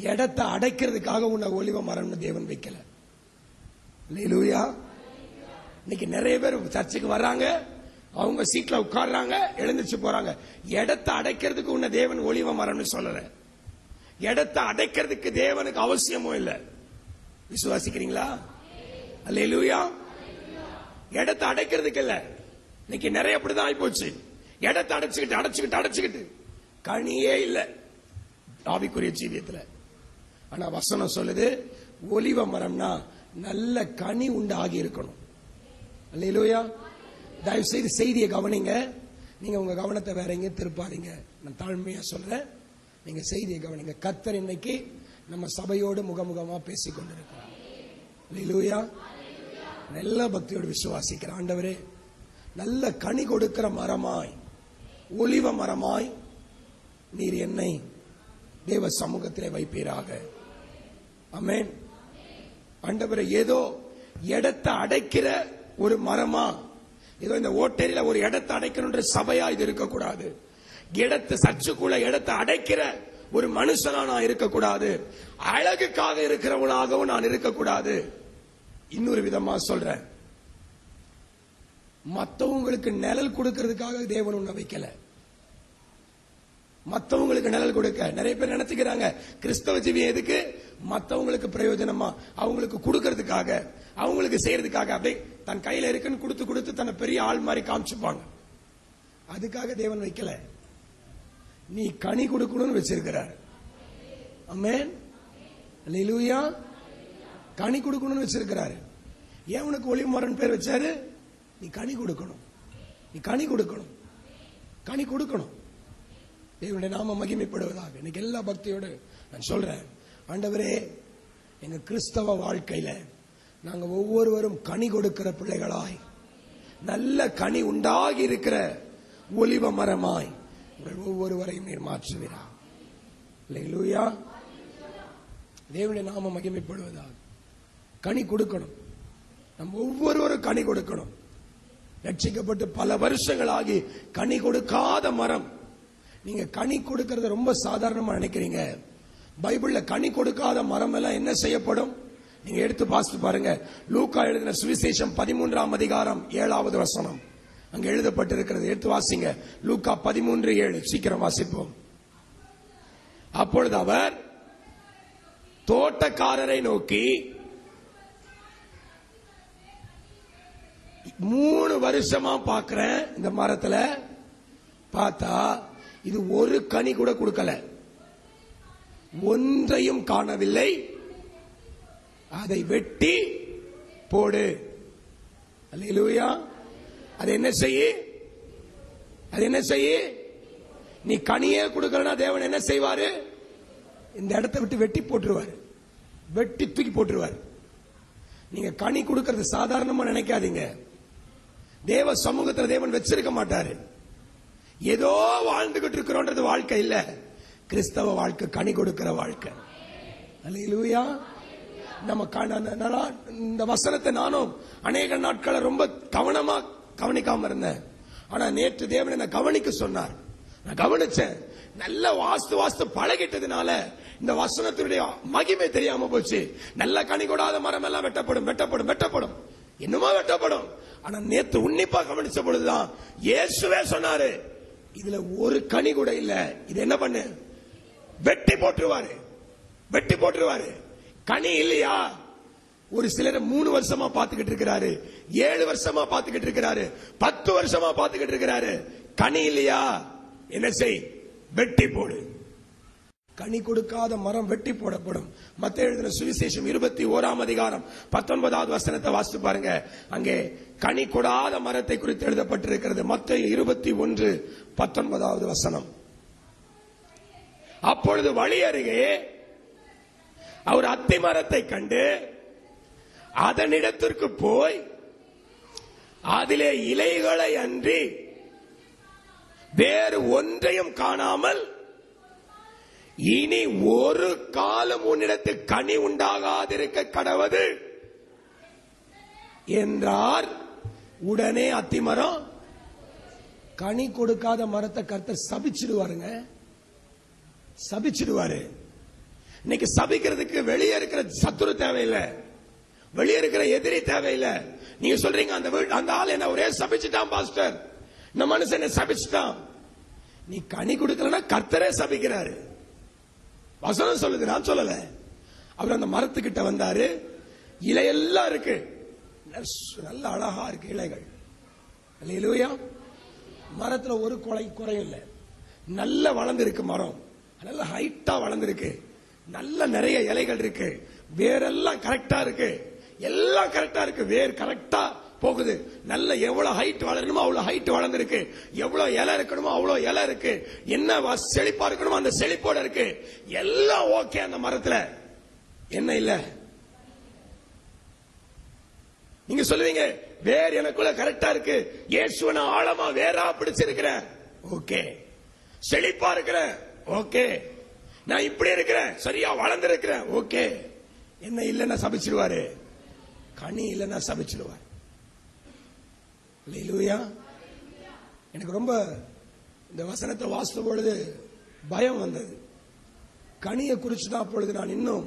இடத்தை அடைக்கிறதுக்காக உன்னை ஒலிவ மரம்னு தேவன் வைக்கல. அல்லேலூயா. இன்னைக்கு நிறைய பேர் சர்ச்சுக்கு வர்றாங்க, அவங்க சீட்ல உட்கார்றாங்க, எழுந்திருச்சு போறாங்க. இடத்தை அடைக்கிறதுக்கு உன்னை தேவன் ஒலிவ மரம்னு சொல்லல. இடத்தை அடைக்கிறதுக்கு தேவனுக்கு அவசியமும் இல்லை. விசுவாசிக்கிறீங்களா? அல்லேலூயா. இடத்தை அடைக்கிறதுக்கு இல்ல. இன்னைக்கு நிறைய அப்படிதான் ஆகி போச்சு. இடத்தை அடைச்சுக்கிட்டு கனியே இல்லை ஆவிக்குரிய ஜீவியத்தில். ஆனா வசனம் சொல்லுது, ஒலிவ மரம்னா நல்ல கனி உண்டாகி இருக்கணும். அல்லேலூயா. தயவு செய்து செய்தியை கவனிங்க. நீங்க உங்க கவனத்தை வேற எங்கேயும் திருப்பாதீங்க. நான் தாழ்மையா சொல்றேன், நீங்க செய்தியை கவனிங்க. கர்த்தர் இன்னைக்கு நம்ம சபையோடு முகமுகமா பேசிக் கொண்டிருக்கிறார். அல்லேலூயா. நல்ல பக்தியோடு விசுவாசிக்கிற ஆண்டவரே, நல்ல கனி கொடுக்கிற மரமாய், ஒலிவ மரமாய் நீர் என்னை தேவ சமூகத்திலே வைப்பீராக. ஆமென். ஆண்டவரே, ஏதோ இடத்தை அடைக்கிற ஒரு மரமா, ஏதோ இந்த ஓட்டேரியில ஒரு இடத்தை அடைக்கணுன்ற சபையா இது இருக்கக்கூடாது. இடத்தை சர்ச்சுக்குள்ள இடத்தை அடைக்கிற ஒரு மனுஷனா நான் இருக்கக்கூடாது. அழகுக்காக இருக்கிறவனாகவும் நான் இருக்கக்கூடாது. இன்னொரு விதமா சொல்றேன், மற்றவங்களுக்கு நிழல் கொடுக்கிறதுக்காக தேவன் உன்னை வைக்கல. மற்றவங்களுக்கு நிழல் கொடுக்க நிறைய பேர் நினைச்சுக்கிறாங்க, கிறிஸ்தவ ஜீவியம் எதுக்கு? மற்றவங்களுக்கு பிரயோஜனமா, அவங்களுக்கு கொடுக்கறதுக்காக, அவங்களுக்கு செய்யறதுக்காக, அப்படியே தன் கையில இருக்குன்னு கொடுத்து தன்னை பெரிய ஆள் மாதிரி காமிச்சுப்பாங்க. அதுக்காக தேவன் வைக்கல. நீ கனி கொடுக்கணும்னு வச்சிருக்கிறார். ஆமென். அல்லேலூயா. கனி கொடுக்கணும்னு வச்சிருக்கிறாரு. ஏன் உனக்கு ஒலிவ மரம் பேர் வச்சாரு? நீ கனி கொடுக்கணும். நீ கனி கொடுக்கணும். கனி கொடுக்கணும். தேவனுடைய நாம மகிமைப்படுவதாக. இன்னைக்கு எல்லா பக்தியோடு நான் சொல்றேன், ஆண்டவரே, எங்க கிறிஸ்தவ வாழ்க்கையில நாங்க ஒவ்வொருவரும் கனி கொடுக்கிற பிள்ளைகளாய், நல்ல கனி உண்டாகி இருக்கிற ஒலிவ மரமாய் உங்கள் ஒவ்வொருவரையும் நீர் மாற்றுவீரா. அல்லேலூயா. தேவனுடைய நாம மகிமைப்படுவதாக. கனி கொடுக்கணும். நம்ம ஒவ்வொருவரும் கனி கொடுக்கணும். ரட்சிக்கப்பட்டு பல வருஷங்களாகி கனி கொடுக்காத மரம். நீங்க கனி கொடுக்கறத ரொம்ப சாதாரணமா நினைக்கிறீங்க. பைபிள்ல கனி கொடுக்காத மரம் எல்லாம் என்ன செய்யப்படும்? நீங்க எடுத்து வாசித்து பாருங்க. லூக்கா எழுதின சுவிசேஷம் 13ஆம் அதிகாரம் 7வது வசனம் அங்க எழுதப்பட்டிருக்கிறது. எடுத்து வாசிங்க. லூக்கா 13:7. சீக்கிரம் வாசிப்போம். அப்பொழுது அவர் தோட்டக்காரரை நோக்கி, 3 வருஷமா பார்க்கிறேன் இந்த மரத்துல, பார்த்தா இது ஒரு கனி கூட கொடுக்கல, ஒன்றையும் காணவில்லை, அதை வெட்டி போடு. அல்லேலூயா. அது என்ன செய்ய? அது என்ன செய்ய? நீ கனியே கொடுக்கலனா தேவன் என்ன செய்வாரு? இந்த இடத்தை விட்டு வெட்டி போட்டுருவாரு. வெட்டி தூக்கி போட்டுருவாரு. நீங்க கனி கொடுக்கிறது சாதாரணமா நினைக்காதீங்க. தேவ சமூகத்தில் தேவன் வச்சிருக்க மாட்டாரு. ஏதோ வாழ்ந்துகிட்டு இருக்கிறோன்றது வாழ்க்கை இல்ல. கிறிஸ்தவ வாழ்க்கை கனி கொடுக்கிற வாழ்க்கை. அல்லேலூயா. நம்ம இந்த வசனத்தை நானும் அநேக நாட்களை ரொம்ப கவனமா கவனிக்காம இருந்தேன். ஆனா நேற்று தேவன் என்ன கவனிக்க சொன்னார். நான் கவனிச்சேன். நல்ல வாஸ்து பழகிட்டதுனால இந்த வசனத்தினுடைய மகிமை தெரியாம போச்சு. நல்ல கனி கொடாத மரம் எல்லாம் வெட்டப்படும். இன்னுமா வெட்டப்படும். ஆனா நேற்று உன்னிப்பா கவனிச்ச பொழுதுதான் இயேசுவே சொன்னாரு, இதுல ஒரு கனி கூட இல்ல, இது என்ன பண்ணு? வெட்டி போட்டுருவாரு. கனி இல்லையா? ஒரு சிலர் 3 வருஷமா பாத்துக்கிட்டு இருக்கிறாரு, 7 வருஷமா பாத்துக்கிட்டு இருக்கிறாரு, 10 வருஷமா பாத்துக்கிட்டு இருக்கிறாரு. கனி இல்லையா? என்ன செய்? வெட்டி போடு. கனி கொடுக்காத மரம் வெட்டி போடப்படும். மத்தேயு எழுதின சுவிசேஷம் 21ஆம் அதிகாரம் 19வது வசனத்தை வாசித்து பாருங்க. அங்கே கனி கொடாத மரத்தை குறித்து எழுதப்பட்டிருக்கிறது. மத்தேயு 21:19வது வசனம். அப்பொழுது வழி அருகே அவர் அத்தி மரத்தை கண்டு அதனிடத்திற்கு போய் அதிலே இலைகளை அன்றி வேறு ஒன்றையும் காணாமல், இனி ஒரு காலம் உன்னிடத்தில் கனி உண்டாகாதிருக்க கடவது என்றார். உடனே அத்திமரம் கனி கொடுக்காத மரத்தை கர்த்தர் சபிச்சிடுவாருங்க, சபிச்சிடுவாரு. இன்னைக்கு சபிக்கிறதுக்கு வெளியே இருக்கிற சத்துரு தேவையில்லை, வெளியே இருக்கிற எதிரி தேவையில்லை. நீங்க சொல்றீங்க அந்த ஆள் என்ன ஒரே சபிச்சுட்டான் பாஸ்டர், இந்த மனுஷன் என்ன சபிச்சுட்டான். நீ கனி கொடுக்கலன்னா கர்த்தரே சபிக்கிறாரு. வசனம் சொல்லுது, நான் சொல்லல. அவர் அந்த மரத்துக்கிட்ட வந்தாரு, இலையெல்லாம் இருக்கு, நல்ல அழகா இருக்கு இலைகள். அல்லேலூயா. மரத்துல ஒரு குறையும் இல்லை, நல்ல வளர்ந்திருக்கு மரம், நல்ல ஹைட்டா வளர்ந்திருக்கு, நல்ல நிறைய இலைகள் இருக்கு, வேரெல்லாம் கரெக்டா இருக்கு, எல்லாம் கரெக்டா இருக்கு, வேர் கரெக்டா போகுது, நல்ல எவ்வளவு ஹைட் வளரணுமோ அவ்வளவு ஹைட் வளர்ந்திருக்கு, எவ்வளவு இலை இருக்கணுமோ அவ்வளவு இலை இருக்கு, என்ன செழிப்பா இருக்கணுமோ அந்த செழிப்போட இருக்கு, எல்லாம் ஓகே. அந்த மரத்துல என்ன இல்ல? நீங்க சொல்லுவீங்க வேர் எனக்குள்ள கரெக்டா இருக்கு, இயேசுவை நான் ஆழமா வேறா பிடிச்சிருக்கிறேன், ஓகே. செழிப்பா இருக்கிறேன், ஓகே. நான் இப்படி இருக்கிறேன், சரியா வளர்ந்திருக்கிறேன், ஓகே. என்ன இல்லைன்னா சபிச்சிடுவாரு, கனி இல்லைன்னா சபிச்சிடுவார். அல்லேலூயா. எனக்கு ரொம்ப இந்த வசனத்தை வாசித்த பொழுது பயம் வந்தது. கனியை குறிச்சுதான் அப்பொழுது நான் இன்னும்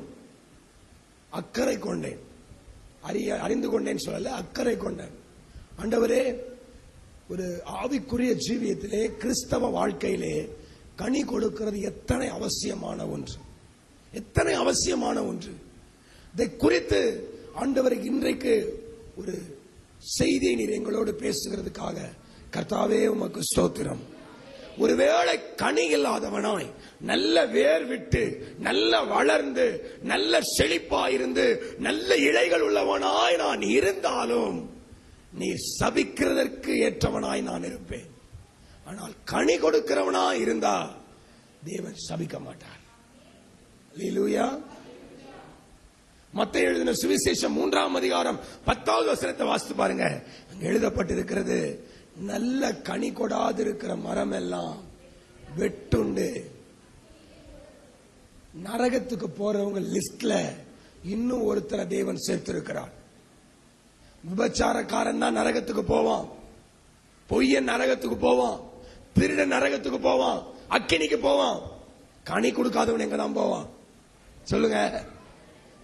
அக்கறை கொண்டேன், அறிந்து கொண்டேன் சொல்லல, அக்கறை கொண்டேன். ஆண்டவரே, ஒரு ஆவிக்குரிய ஜீவியத்திலே கிறிஸ்தவ வாழ்க்கையிலே கனி கொடுக்கிறது எத்தனை அவசியமான ஒன்று, எத்தனை அவசியமான ஒன்று. இதை குறித்து ஆண்டவர் இன்றைக்கு ஒரு செய்தியை நீர் எங்களோடு பேசுகிறதுக்காக கர்த்தாவே உமக்கு ஸ்தோத்திரம். ஒருவேளை கனி இல்லாதவனாய் நல்ல வேர் விட்டு நல்ல வளர்ந்து நல்ல செழிப்பாயிருந்து நல்ல இலைகள் உள்ளவனாய் நான் இருந்தாலும் நீ சபிக்கிறதற்கு ஏற்றவனாய் நான் இருப்பேன். ஆனால் கனி கொடுக்கிறவனாய் இருந்தா தேவன் சபிக்க மாட்டார். அல்லேலூயா. மத்தேயு எழுதின சுவிசேஷம் 3ஆம் அதிகாரம் 10வது வசனத்தை வாசித்து பாருங்க. அங்க எழுதப்பட்டிருக்கிறது, நல்ல கனி கொடாது இருக்கிற மரம் எல்லாம் வெட்டுண்டு. நரகத்துக்கு போறவங்க லிஸ்ட்ல இன்னும் ஒருத்தரை தேவன் சேர்த்திருக்கிறார். விபச்சாரக்காரன் தான் நரகத்துக்கு போவான், பொய்யன் நரகத்துக்கு போவான், திருடன் நரகத்துக்கு போவான், அக்கினிக்கு போவான். கனி கொடுக்காதவன் எங்க தான் போவான் சொல்லுங்க?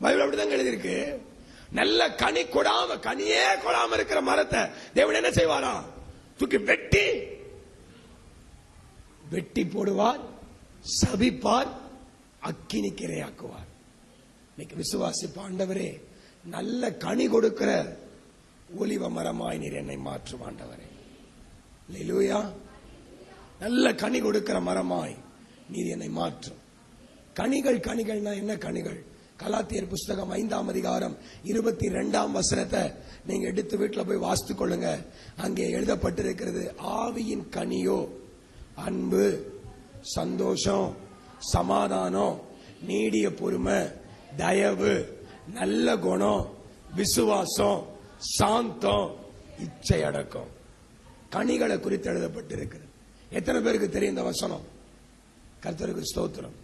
பைபிள் அப்படிதான் எழுதியிருக்கு. நல்ல கனி கொடாம, கனியே கொடாம இருக்கிற மரத்தை தேவன் என்ன செய்வாரா? தூக்கி வெட்டி போடுவார், சபிப்பார், அக்கினிக்கு இரையாக்குவார். இன்னைக்கு விசுவாசிப்ப, ஆண்டவரே நல்ல கனி கொடுக்கிற ஒலிவ மரமாய் நீர் என்னை மாற்றும் ஆண்டவரே. அல்லேலூயா. நல்ல கனி கொடுக்கிற மரமாய் நீர் என்னை மாற்றும். கனிகள்னா என்ன கனிகள்? கலாத்தியர் புஸ்தகம் 5ஆம் அதிகாரம் 22ஆம் வசனத்தை நீங்க எடுத்து வீட்டில் போய் வாசித்துக் கொள்ளுங்க. அங்கே எழுதப்பட்டிருக்கிறது, ஆவியின் கனியோ அன்பு, சந்தோஷம், சமாதானம், நீடிய பொறுமை, தயவு, நல்ல குணம், விசுவாசம், சாந்தம், இச்சை அடக்கம். கனிகளை குறித்து எழுதப்பட்டிருக்கிறது. எத்தனை பேருக்கு தெரியும் இந்த வசனம்? கர்த்தருக்கு ஸ்தோத்திரம்.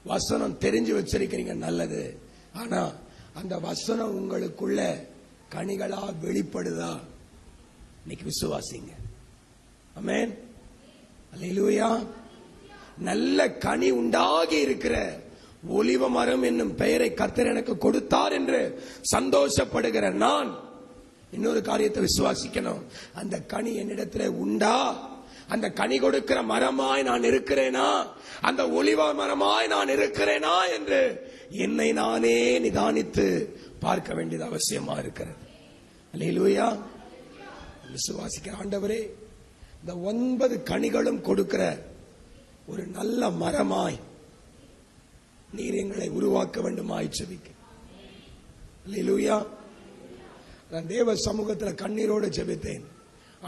வசனம் தெரிஞ்சு வச்சிருக்கிறீங்க, நல்லது. ஆனா அந்த வசனம் உங்களுக்குள்ள கனிகளா வெளிப்படுதா? இன்னைக்கு விசுவாசிங்க. ஆமென். அல்லேலூயா. நல்ல கனி உண்டாகி இருக்கிற ஒலிவ மரம் என்னும் பெயரை கர்த்தர் எனக்கு கொடுத்தார் என்று சந்தோஷப்படுகிற நான் இன்னொரு காரியத்தை விசுவாசிக்கணும். அந்த கனி என்னிடத்தில் உண்டா? அந்த கனி கொடுக்கிற மரமாய் நான் இருக்கிறேனா? அந்த ஒலிவ மரமாய் நான் இருக்கிறேனா என்று என்னை நானே நிதானித்து பார்க்க வேண்டியது அவசியமா இருக்கிறது. அல்லேலூயா. விசுவாசிக்கிற ஆண்டவரே, இந்த 9 கனிகளும் கொடுக்கிற ஒரு நல்ல மரமாய் நீர் எங்களை உருவாக்க வேண்டுமாய் ஜெபிக்க. அல்லேலூயா. நான் தேவ சமூகத்தில் கண்ணீரோடு ஜெபித்தேன்.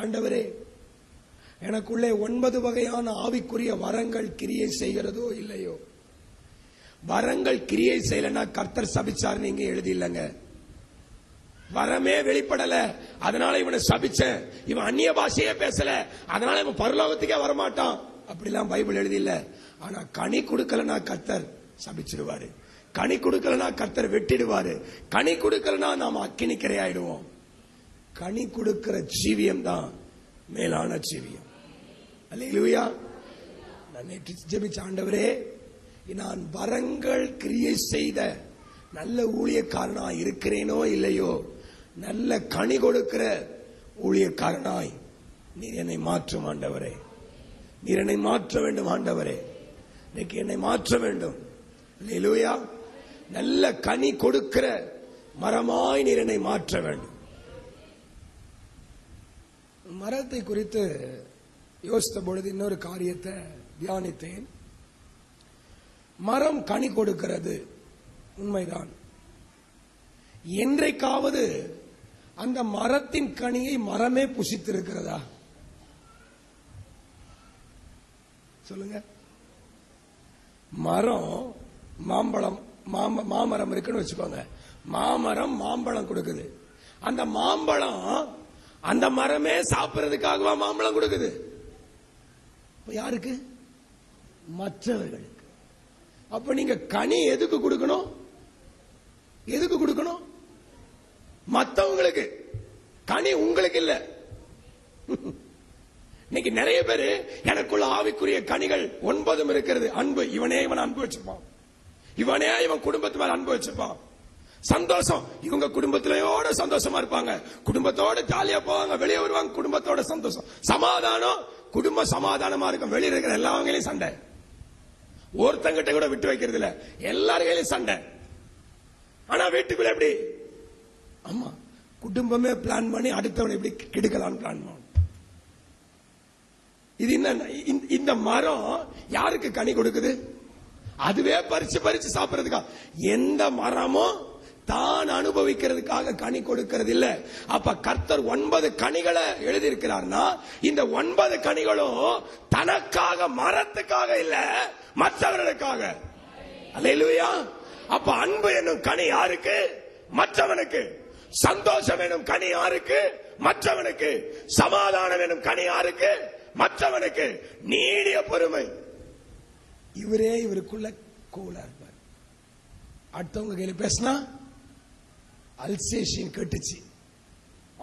ஆண்டவரே, எனக்குள்ளே 9 வகையான ஆவிக்குரிய வரங்கள் கிரியை செய்கிறதோ இல்லையோ. வரங்கள் கிரியை செய்யலன்னா கர்த்தர் சபிச்சார் நீங்க எழுதி இல்லங்க. வரமே வெளிப்படல, அதனால இவனை சபிச்சேன், இவன் அந்நிய பாஷையே பேசல, அதனால இவன் பரலோகத்துக்கே வரமாட்டான், அப்படிலாம் பைபிள் எழுதி இல்ல. ஆனா கனி கொடுக்கலனா கர்த்தர் சபிச்சிடுவாரு, கனி கொடுக்கலனா கர்த்தர் வெட்டிடுவாரு, கனி கொடுக்கலனா நாம அக்கினிக்கரை ஆயிடுவோம். கனி கொடுக்கிற ஜீவியம் தான் மேலான ஜீவியம். அல்லேலூயா. நான் நேற்று ஜெபிச்ச, ஆண்டவரே, நான் வரங்கள் கிரியை செய்த நல்ல ஊழியக்காரனாய் இருக்கிறேனோ இல்லையோ, நல்ல கனி கொடுக்கிற ஊழியக்காரனாய் நீர் என்னை மாற்றும் ஆண்டவரே. நீர் என்னை மாற்ற வேண்டும் ஆண்டவரே. இன்னைக்கு என்னை மாற்ற வேண்டும். அல்லேலூயா. நல்ல கனி கொடுக்கிற மரமாய் நீர் என்னை மாற்ற வேண்டும். மரத்தை குறித்து யோசித்த பொழுது இன்னொரு காரியத்தை தியானித்தேன். மரம் கனி கொடுக்கிறது உண்மைதான். என்றைக்காவது அந்த மரத்தின் கனியை மரமே புசித்திருக்கிறதா? சொல்லுங்க. மரம் மாம்பழம் மாமரம் இருக்குன்னு வச்சுக்கோங்க. மாமரம் மாம்பழம் கொடுக்குது. அந்த மாம்பழம் அந்த மரமே சாப்பிடுறதுக்காகவா மாம்பழம் கொடுக்குது? யாருக்கு? மற்றவர்களுக்கு. அப்ப நீங்க கனி எதுக்கு கொடுக்கணும்? எதுக்கு கொடுக்கணும்? மற்றவங்களுக்கு. கனி உங்களுக்கு இல்ல. இன்னைக்கு நிறைய பேரு எனக்குள்ள ஆவிக்குரிய கனிகள் 9 இருக்கிறது. அன்பு. இவனே இவன் அன்பு வச்சுப்பான். இவனே இவன் குடும்பத்து மேல அன்பு வச்சுப்பான். சந்தோஷம். இவங்க குடும்பத்திலோட சந்தோஷமா இருப்பாங்க. குடும்பத்தோட ஜாலியா போவாங்க. வெளியே வருவாங்க. குடும்பத்தோட சந்தோஷம். சமாதானம். குடும்பம் சமாதானமா இருக்கும். வெளியே இருக்கிற எல்லாவங்களையும் சண்டை. ஒருத்தங்கிட்ட கூட விட்டு வைக்கிறது இல்ல. எல்லாரையும் சண்டை. ஆனா வீட்டுக்குள்ள எப்படி? ஆமா, குடும்பமே பிளான் பண்ணி அடுத்தவனை எப்படி கெடுக்கலான்னு பிளான் பண்ண. இது என்ன? இந்த மரம் யாருக்கு கனி கொடுக்குது? அதுவே பறிச்சு பறிச்சு சாப்பிடுறதுக்கா? எந்த மரமும் தான் அனுபவிக்கிறதுக்காக கனி கொடுக்கிறது இல்ல. அப்ப கர்த்தர் 9 கனிகளை எழுதியிருக்கிறார்னா, இந்த 9 கனிகளும் தனக்காக, மரத்துக்காக இல்ல, மற்றவர்களுக்காக. அல்லேலூயா. அப்ப அன்பு என்னும் கனி யாருக்கு? மற்றவனுக்கு. சந்தோஷம் என்னும் கனி யாருக்கு? மற்றவனுக்கு. சமாதானம் என்னும் கனி யாருக்கு? மற்றவனுக்கு. நீடிய பொறுமை. இவரே இவருக்குள்ள கூலா இருப்பார். அடுத்தவங்க கையில பேசினா அல்சேஷன் கட்டுச்சு,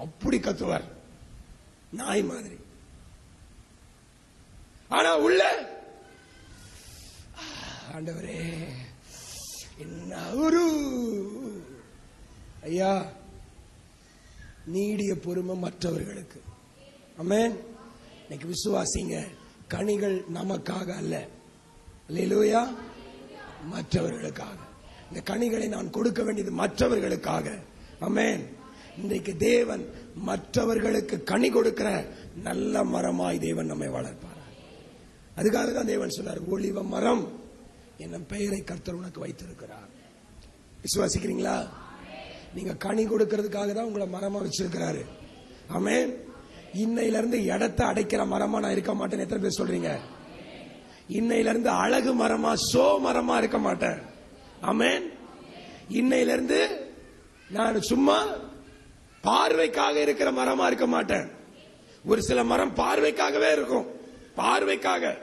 அப்படி கத்துவார், நாய் மாதிரி. ஆனா உள்ள ஆண்டவரே என்ன ஒரு ஐயா, நீடிய பொறுமை மற்றவர்களுக்கு. ஆமென். இன்னைக்கு விசுவாசிங்க, கனிகள் நமக்காக அல்ல, அல்லேலூயா, மற்றவர்களுக்காக. இந்த கனிகளை நான் கொடுக்க வேண்டியது மற்றவர்களுக்காக. ஆமென். இன்றைக்கு தேவன் மற்றவர்களுக்கு கனி கொடுக்கிற நல்ல மரமாய் தேவன் நம்மை வளர்ப்பார். அதுக்காக தான் தேவன் சொன்னார், ஒலிவ மரம் என்னும் பெயரை கர்த்தர் உனக்கு வைத்திருக்கிறார். விசுவாசிக்கிறீங்களா? நீங்க கனி கொடுக்கிறதுக்காக தான் உங்களை மரமா வச்சிருக்கிறாரு. ஆமென். இன்னையில இருந்து இடத்தை அடைக்கிற மரமா நான் இருக்க மாட்டேன். எத்தனை பேர் சொல்றீங்க? இன்னையில இருந்து அழகு மரமா, சோ மரமா இருக்க மாட்டேன். ஆமென். இன்னையில இருந்து நான் சும்மா பார்வைக்காக இருக்கிற மரமா இருக்க மாட்டேன். ஒரு சில மரம் பார்வைக்காகவே இருக்கும், பார்வைக்காக,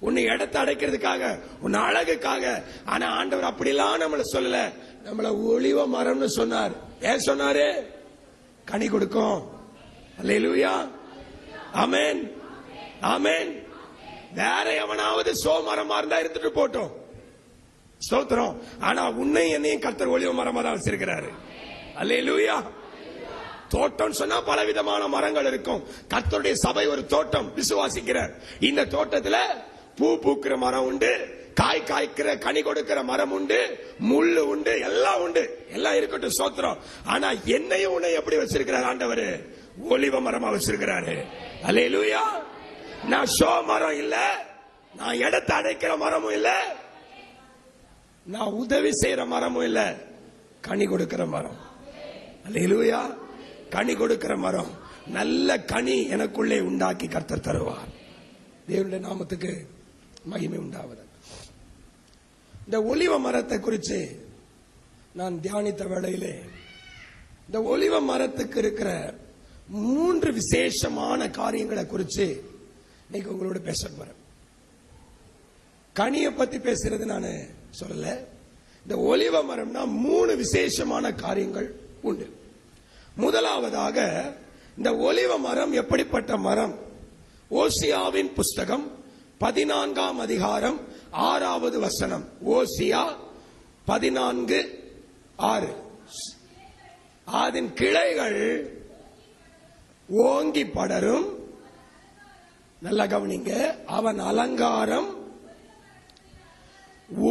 உன்னை இடத்தை அடைக்கிறதுக்காக, உன்னை அழகுக்காக. ஆனா ஆண்டவர் அப்படிலாம் நம்மள சொல்லல, நம்மள ஒலிவ மரம்னு சொன்னார். ஏன் சொன்னாரு? கனி கொடுக்கும். அல்லேலூயா. ஆமென், ஆமென். வேற எவனாவது சோமரமா இருந்தா இருந்துட்டு போட்டோம், ஸ்தோத்திரம். ஆனா உன்னை என்னையும் கர்த்தர் ஒலிவ மரமா தான் வச்சிருக்கிறாரு. அல்லேலூயா. தோட்டம் சொன்னா பலவிதமான மரங்கள் இருக்கும். கர்த்தருடைய சபை ஒரு தோட்டம். விசுவாசிக்கிறார். இந்த தோட்டத்துல பூ பூக்கிற மரம் உண்டு, காய் காய்க்கிற கனி கொடுக்கிற மரம் உண்டு, முள்ளு உண்டு, எல்லாம் உண்டு. எல்லாம் இருக்கட்டும், ஸ்தோத்திரம். ஆனா என்னையும் உன்னை எப்படி வச்சிருக்கிறார் ஆண்டவர்? ஒலிவ மரமா வச்சிருக்கிறாரு. அல்லேலூயா. நான் ஷோ மரம் இல்ல, நான் இடத்தை அடைக்கிற மரமும் இல்ல, நான் உதவி செய்யற மரமும் இல்ல, கனி கொடுக்கிற மரம். அல்லேலூயா. கனி கொடுக்கிற மரம். நல்ல கனி எனக்குள்ளே உண்டாக்கி கர்த்தர் தருவார். தேவனுடைய நாமத்துக்கு மகிமை உண்டாவது. இந்த ஒலிவ மரத்தை குறித்து நான் தியானித்த வேளையிலே, இந்த ஒலிவ மரத்துக்கு இருக்கிற 3 விசேஷமான காரியங்களை குறித்து இன்னைக்கு உங்களோட பேச போறேன். கனியை பத்தி பேசுறது நான் சொல்லல. இந்த ஒலிவ மரம்னா 3 விசேஷமான காரியங்கள் உண்டு. முதலாவதாக இந்த ஒலிவ மரம் எப்படிப்பட்ட மரம்? ஓசியாவின் புஸ்தகம் 14ஆம் அதிகாரம் 6வது வசனம். ஓசியா 14:6. அதன் கிளைகள் ஓங்கி படரும். நல்ல கவனிங்க. அவன் அலங்காரம்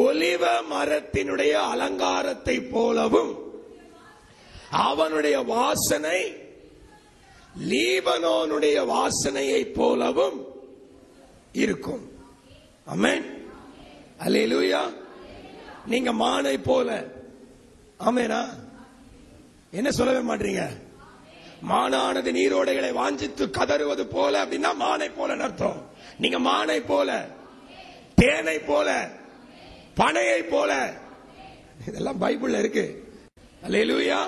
ஒலிவ மரத்தினுடைய அலங்காரத்தை போலவும் அவனுடைய வாசனை லீபனோனுடைய வாசனையை போலவும் இருக்கும். ஆமென். அல்லேலூயா. நீங்க மானை போல. ஆமெனா? என்ன சொல்லவே மாட்டீங்க? மானானது நீரோடைகளை வாஞ்சித்து கதறுவது போல அப்படின்னா மானை போல அர்த்தம். நீங்க மானை போல, தேனை போல, பனையை போல. இதெல்லாம் பைபிள்ல இருக்கு. அல்லேலூயா,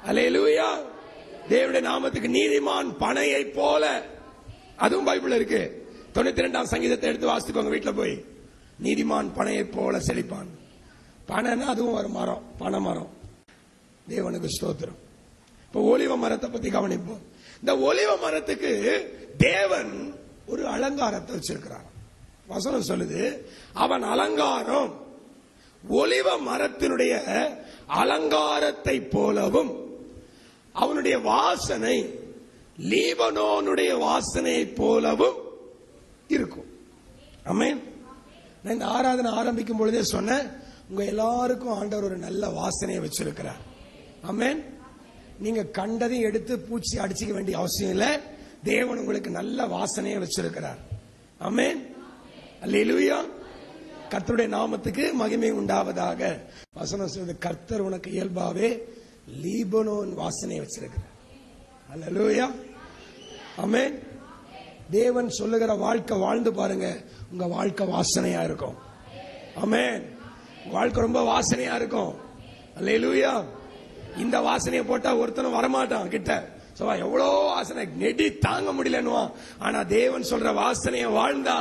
அல்லேலூயா. தேவனுடைய நாமத்துக்கு. நீதிமான் பனையை போல, அதுவும் பைபிள்ல இருக்கு. 92ஆம் சங்கீதத்தை எடுத்து வாசித்துக்கோங்க வீட்டுல போய். நீதிமான் பனையை போல செழிப்பான். பனைன்னா அதுவும் ஒரு மரம், பனை மரம். தேவனுக்கு ஸ்தோத்திரம். இப்ப ஒலிவ மரத்தை பத்தி கவனிப்போம். இந்த ஒலிவ மரத்துக்கு தேவன் ஒரு அலங்காரத்தை வச்சிருக்கிறார். வசனம் சொல்லுது, அவன் அலங்காரம் ஒலிவ மரத்தினுடைய அலங்காரத்தை போலவும் அவனுடைய வாசனை லீபனோனுடைய வாசனை போலவும் இருக்கும். ஆமென். நான் இந்த ஆராதனை ஆரம்பிக்கும் பொழுதே சொன்னேன், உங்க எல்லாருக்கும் ஆண்டவர் ஒரு நல்ல வாசனையை வச்சிருக்கிறார். ஆமென். நீங்க கண்டதையும் எடுத்து பூச்சி அடிச்சுக்க வேண்டிய அவசியம் இல்லை. தேவன் உங்களுக்கு நல்ல வாசனையை வச்சிருக்கிறார். ஆமென். அல்லேலூயா. கர்த்தருடைய நாமத்துக்கு மகிமை உண்டாவதாக. வசனம் சொல்வது, கர்த்தர் உனக்கு இயல்பாவே லீபனோன் வாசனையை வச்சிருக்கிறார். அல்லேலூயா. ஆமென். தேவன் சொல்லுகிற வாழ்க்கை வாழ்ந்து பாருங்க, உங்க வாழ்க்கை வாசனையா இருக்கும். ஆமென். வாழ்க்கை ரொம்ப வாசனையா இருக்கும். அல்லேலூயா. இந்த வாசனையை போட்டா ஒருத்தனும் வரமாட்டான் கிட்ட. எவ்வளோ வாசனை நெடி தாங்க முடியலன்னுவான். ஆனா தேவன் சொல்ற வாசனையை வாழ்ந்தா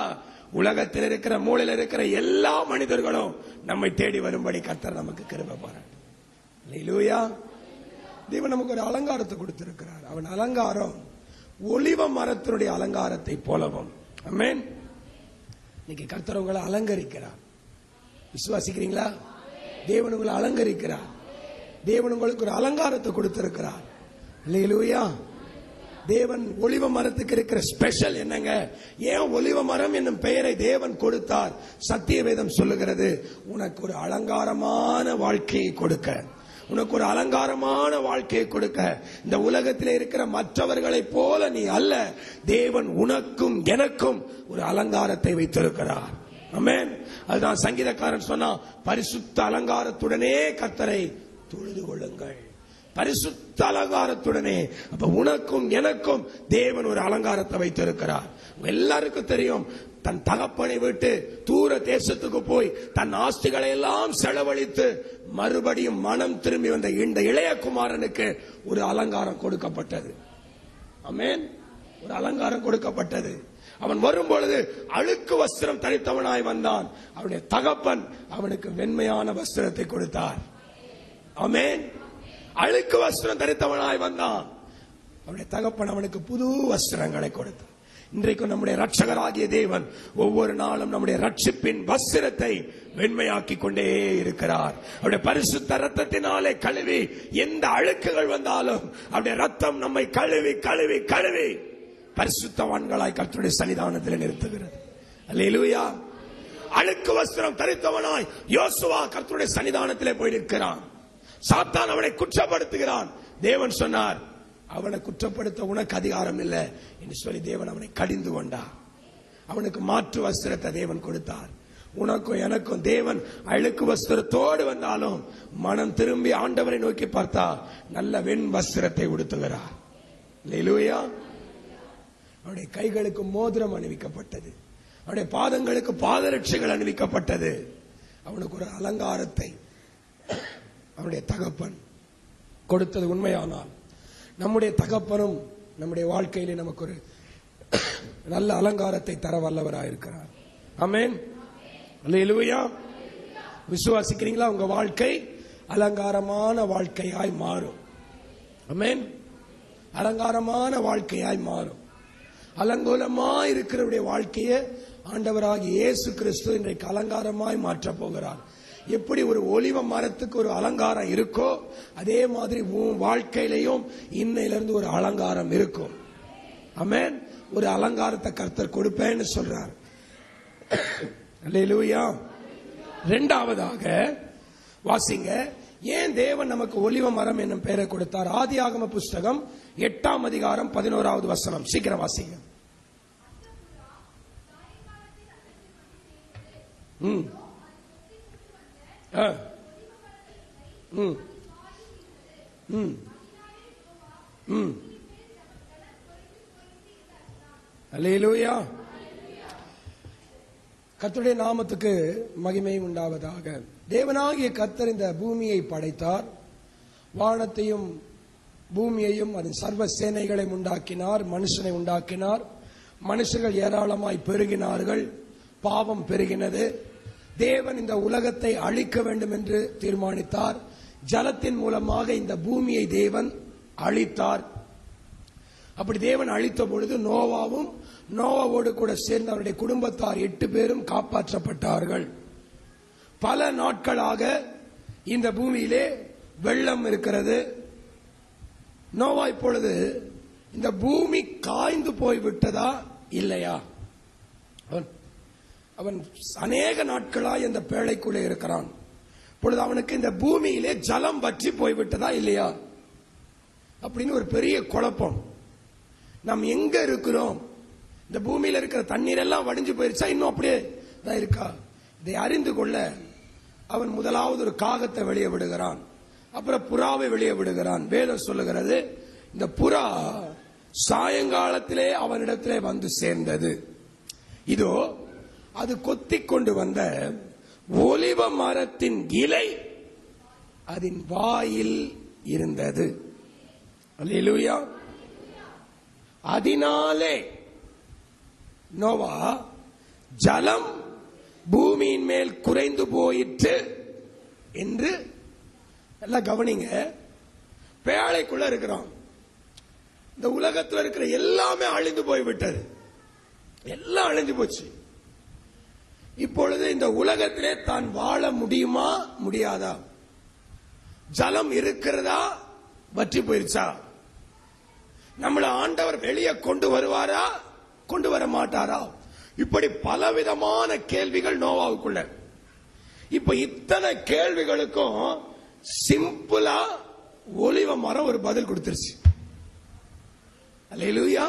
உலகத்தில் இருக்கிற மூலையில் இருக்கிற எல்லா மனிதர்களும் நம்மை தேடி வரும்படி கர்த்தர் நமக்கு கிருபை பாராட்டு. அல்லேலூயா. தேவன் நமக்கு ஒரு அலங்காரத்தை கொடுத்திருக்கிறார். அவன் அலங்காரம் ஒலிவ மரத்தினுடைய அலங்காரத்தை போலவும். ஆமென். இன்னைக்கு கர்த்தர் உங்களை அலங்கரிக்கிறார். விசுவாசிக்கிறீங்களா? தேவன் உங்களை அலங்கரிக்கிறார். தேவன் உங்களுக்கு ஒரு அலங்காரத்தை கொடுத்திருக்கிறார். அல்லேலூயா. தேவன் ஒலிவ மரத்துக்கு இருக்கிற ஸ்பெஷல் என்னங்க? ஏன் ஒலிவ மரம் என்னும் பெயரை தேவன் கொடுத்தார்? சத்திய வேதம் சொல்லுகிறது, உனக்கு ஒரு அலங்காரமான வாழ்க்கையை கொடுக்க, உனக்கு ஒரு அலங்காரமான வாழ்க்கையை கொடுக்க. இந்த உலகத்தில் இருக்கிற மற்றவர்களை போல நீ அல்ல. தேவன் உனக்கும் எனக்கும் ஒரு அலங்காரத்தை வைத்திருக்கிறார். ஆமென். அதுதான் சங்கீதக்காரன் சொன்னா, பரிசுத்த அலங்காரத்துடனே கர்த்தரை தொழுது கொள்ளுங்கள். பரிசுத்த அலங்காரத்துடனே. அப்ப உனக்கும் எனக்கும் தேவன் ஒரு அலங்காரத்தை வைத்திருக்கிறார். எல்லாருக்கும் தெரியும், தன் தகப்பனை விட்டு தூர தேசத்துக்கு போய் தன் ஆஸ்திகளை எல்லாம் செலவழித்து மறுபடியும் மனம் திரும்பி வந்த இந்த இளைய குமாரனுக்கு ஒரு அலங்காரம் கொடுக்கப்பட்டது. ஆமென். ஒரு அலங்காரம் கொடுக்கப்பட்டது. அவன் வரும்பொழுது அழுக்கு வஸ்திரம் தரித்தவனாய் வந்தான். அவனுடைய தகப்பன் அவனுக்கு வெண்மையான வஸ்திரத்தை கொடுத்தார். ஆமென். அழுக்கு வஸ்திரம் தரித்தவனாய் வந்தான். அவனுடைய தகப்பன் அவனுக்கு புது வஸ்திரங்களை கொடுத்தார். இன்றைக்கு நம்முடைய ரட்சகராகிய தேவன் ஒவ்வொரு நாளும் நம்முடைய ரட்சிப்பின் வஸ்திரத்தை வெண்மையாக்கி கொண்டே இருக்கிறார். அவருடைய பரிசுத்த ரத்தத்தினாலே கழுவி, எந்த அழுக்குகள் வந்தாலும் அவருடைய ரத்தம் நம்மை கழுவி கழுவி கழுவி பரிசுத்தவான்களாய் கர்த்தருடைய சன்னிதானத்தில் நிறுத்துகிறது. அல்லேலூயா. அழுக்கு வஸ்திரம் தரித்தவனாய் யோசுவா கர்த்தருடைய சன்னிதானத்திலே போய் நிற்கிறான். சாத்தான் அவனை குற்றப்படுத்துகிறான். தேவன் சொன்னார், அவனை குற்றப்படுத்த உனக்கு அதிகாரம் இல்லை என்று சொல்லி தேவன் அவனை கடிந்து கொண்டார். அவனுக்கு மாற்று வஸ்திரத்தை தேவன் கொடுத்தார். உனக்கும் எனக்கும் தேவன் அழுக்கு வஸ்திரத்தோடு வந்தாலும் மனம் திரும்பி ஆண்டவரை நோக்கி பார்த்தா நல்ல வெண் வஸ்திரத்தை உடுத்துகிறார். அல்லேலூயா. அவனுடைய கைகளுக்கு மோதிரம் அணிவிக்கப்பட்டது. அவனுடைய பாதங்களுக்கு பாதரட்சைகள் அணிவிக்கப்பட்டது. அவனுக்கு ஒரு அலங்காரத்தை அவனுடைய தகப்பன் கொடுத்தது உண்மையானால், நம்முடைய தகப்பனும் நம்முடைய வாழ்க்கையிலே நமக்கு ஒரு நல்ல அலங்காரத்தை தர வல்லவராயிருக்கிறார். ஆமென். அல்லேலூயா. விசுவாசிக்கிறீங்களா? உங்க வாழ்க்கை அலங்காரமான வாழ்க்கையாய் மாறும். ஆமென். அலங்காரமான வாழ்க்கையாய் மாறும். அலங்கோலமாய் இருக்கிறவருடைய வாழ்க்கையை ஆண்டவராகிய இயேசு கிறிஸ்து இன்றைக்கு அலங்காரமாய் மாற்ற போகிறார். எப்படி ஒரு ஒலிவ மரத்துக்கு ஒரு அலங்காரம் இருக்கோ அதே மாதிரி வாழ்க்கையிலையும் இன்னையிலிருந்து ஒரு அலங்காரம் இருக்கும். ஆமென். ஒரு அலங்காரத்தை கர்த்தர் கொடுப்பேன்னு சொல்றார். அல்லேலூயா. இரண்டாவதாக வாசிங்க, ஏன் தேவன் நமக்கு ஒலிவ மரம் என்னும் பெயரை கொடுத்தார்? ஆதியாகம புஸ்தகம் 8ஆம் அதிகாரம் 11வது வசனம். சீக்கிரம் வாசிங்க. அல்லேலூயா. கர்த்தருடைய நாமத்துக்கு மகிமை உண்டாவதாக. தேவனாகிய கர்த்தர் இந்த பூமியை படைத்தார். வானத்தையும் பூமியையும் அதன் சர்வ சேனைகளை உண்டாக்கினார். மனுஷனை உண்டாக்கினார். மனுஷர்கள் ஏராளமாய் பெருகினார்கள். பாவம் பெருகினது. தேவன் இந்த உலகத்தை அழிக்க வேண்டும் என்று தீர்மானித்தார். ஜலத்தின் மூலமாக இந்த பூமியை தேவன் அழித்தார். அப்படி தேவன் அழித்த பொழுது நோவாவும் நோவாவோடு கூட சேர்ந்து அவருடைய குடும்பத்தார் 8 பேரும் காப்பாற்றப்பட்டார்கள். பல நாட்களாக இந்த பூமியிலே வெள்ளம் இருக்கிறது. நோவா இப்பொழுது இந்த பூமி காய்ந்து போய்விட்டதா இல்லையா? அவன் அநேக நாட்களாய் இந்த பேழைக்குள்ளே இருக்கிறான். இப்பொழுது அவனுக்கு இந்த பூமியிலே ஜலம் வற்றி போய்விட்டதா இல்லையா அப்படின்னு ஒரு பெரிய குழப்பம். நாம் எங்க இருக்கிறோம்? இந்த பூமியில இருக்கிற தண்ணீர் எல்லாம் வடிஞ்சு போயிருச்சா, இன்னும் அப்படியே தான் இருக்கா? இதை அறிந்து கொள்ள அவன் முதலாவது ஒரு காகத்தை வெளியே விடுகிறான். அப்புறம் புறாவை வெளியே விடுகிறான். வேதம் சொல்லுகிறது, இந்த புறா சாயங்காலத்திலே அவனிடத்திலே வந்து சேர்ந்தது. இதோ அது கொத்தி கொண்டு வந்த ஒலிவ மரத்தின் இலை அதன் வாயில் இருந்தது. அல்லேலூயா. அதனாலே நோவா ஜலம் பூமியின் மேல் குறைந்து போயிற்று என்று எல்லாம் கவனிங்க. பேழைக்குள்ள இருக்கிறோம். இந்த உலகத்தில் இருக்கிற எல்லாமே அழிந்து போய்விட்டது. எல்லாம் அழிஞ்சு போச்சு. இப்பொழுது இந்த உலகத்திலே தான் வாழ முடியுமா முடியாதா? ஜலம் இருக்கிறதா வற்றி போயிருச்சா? நம்மள ஆண்டவர் வெளியே கொண்டு வருவாரா கொண்டு வர மாட்டாரா? இப்படி பலவிதமான கேள்விகள் நோவாவுக்குள்ள. இப்ப இத்தனை கேள்விகளுக்கும் சிம்பிளா ஒலிவ மரம் ஒரு பதில் கொடுத்துருச்சு. அல்லேலூயா.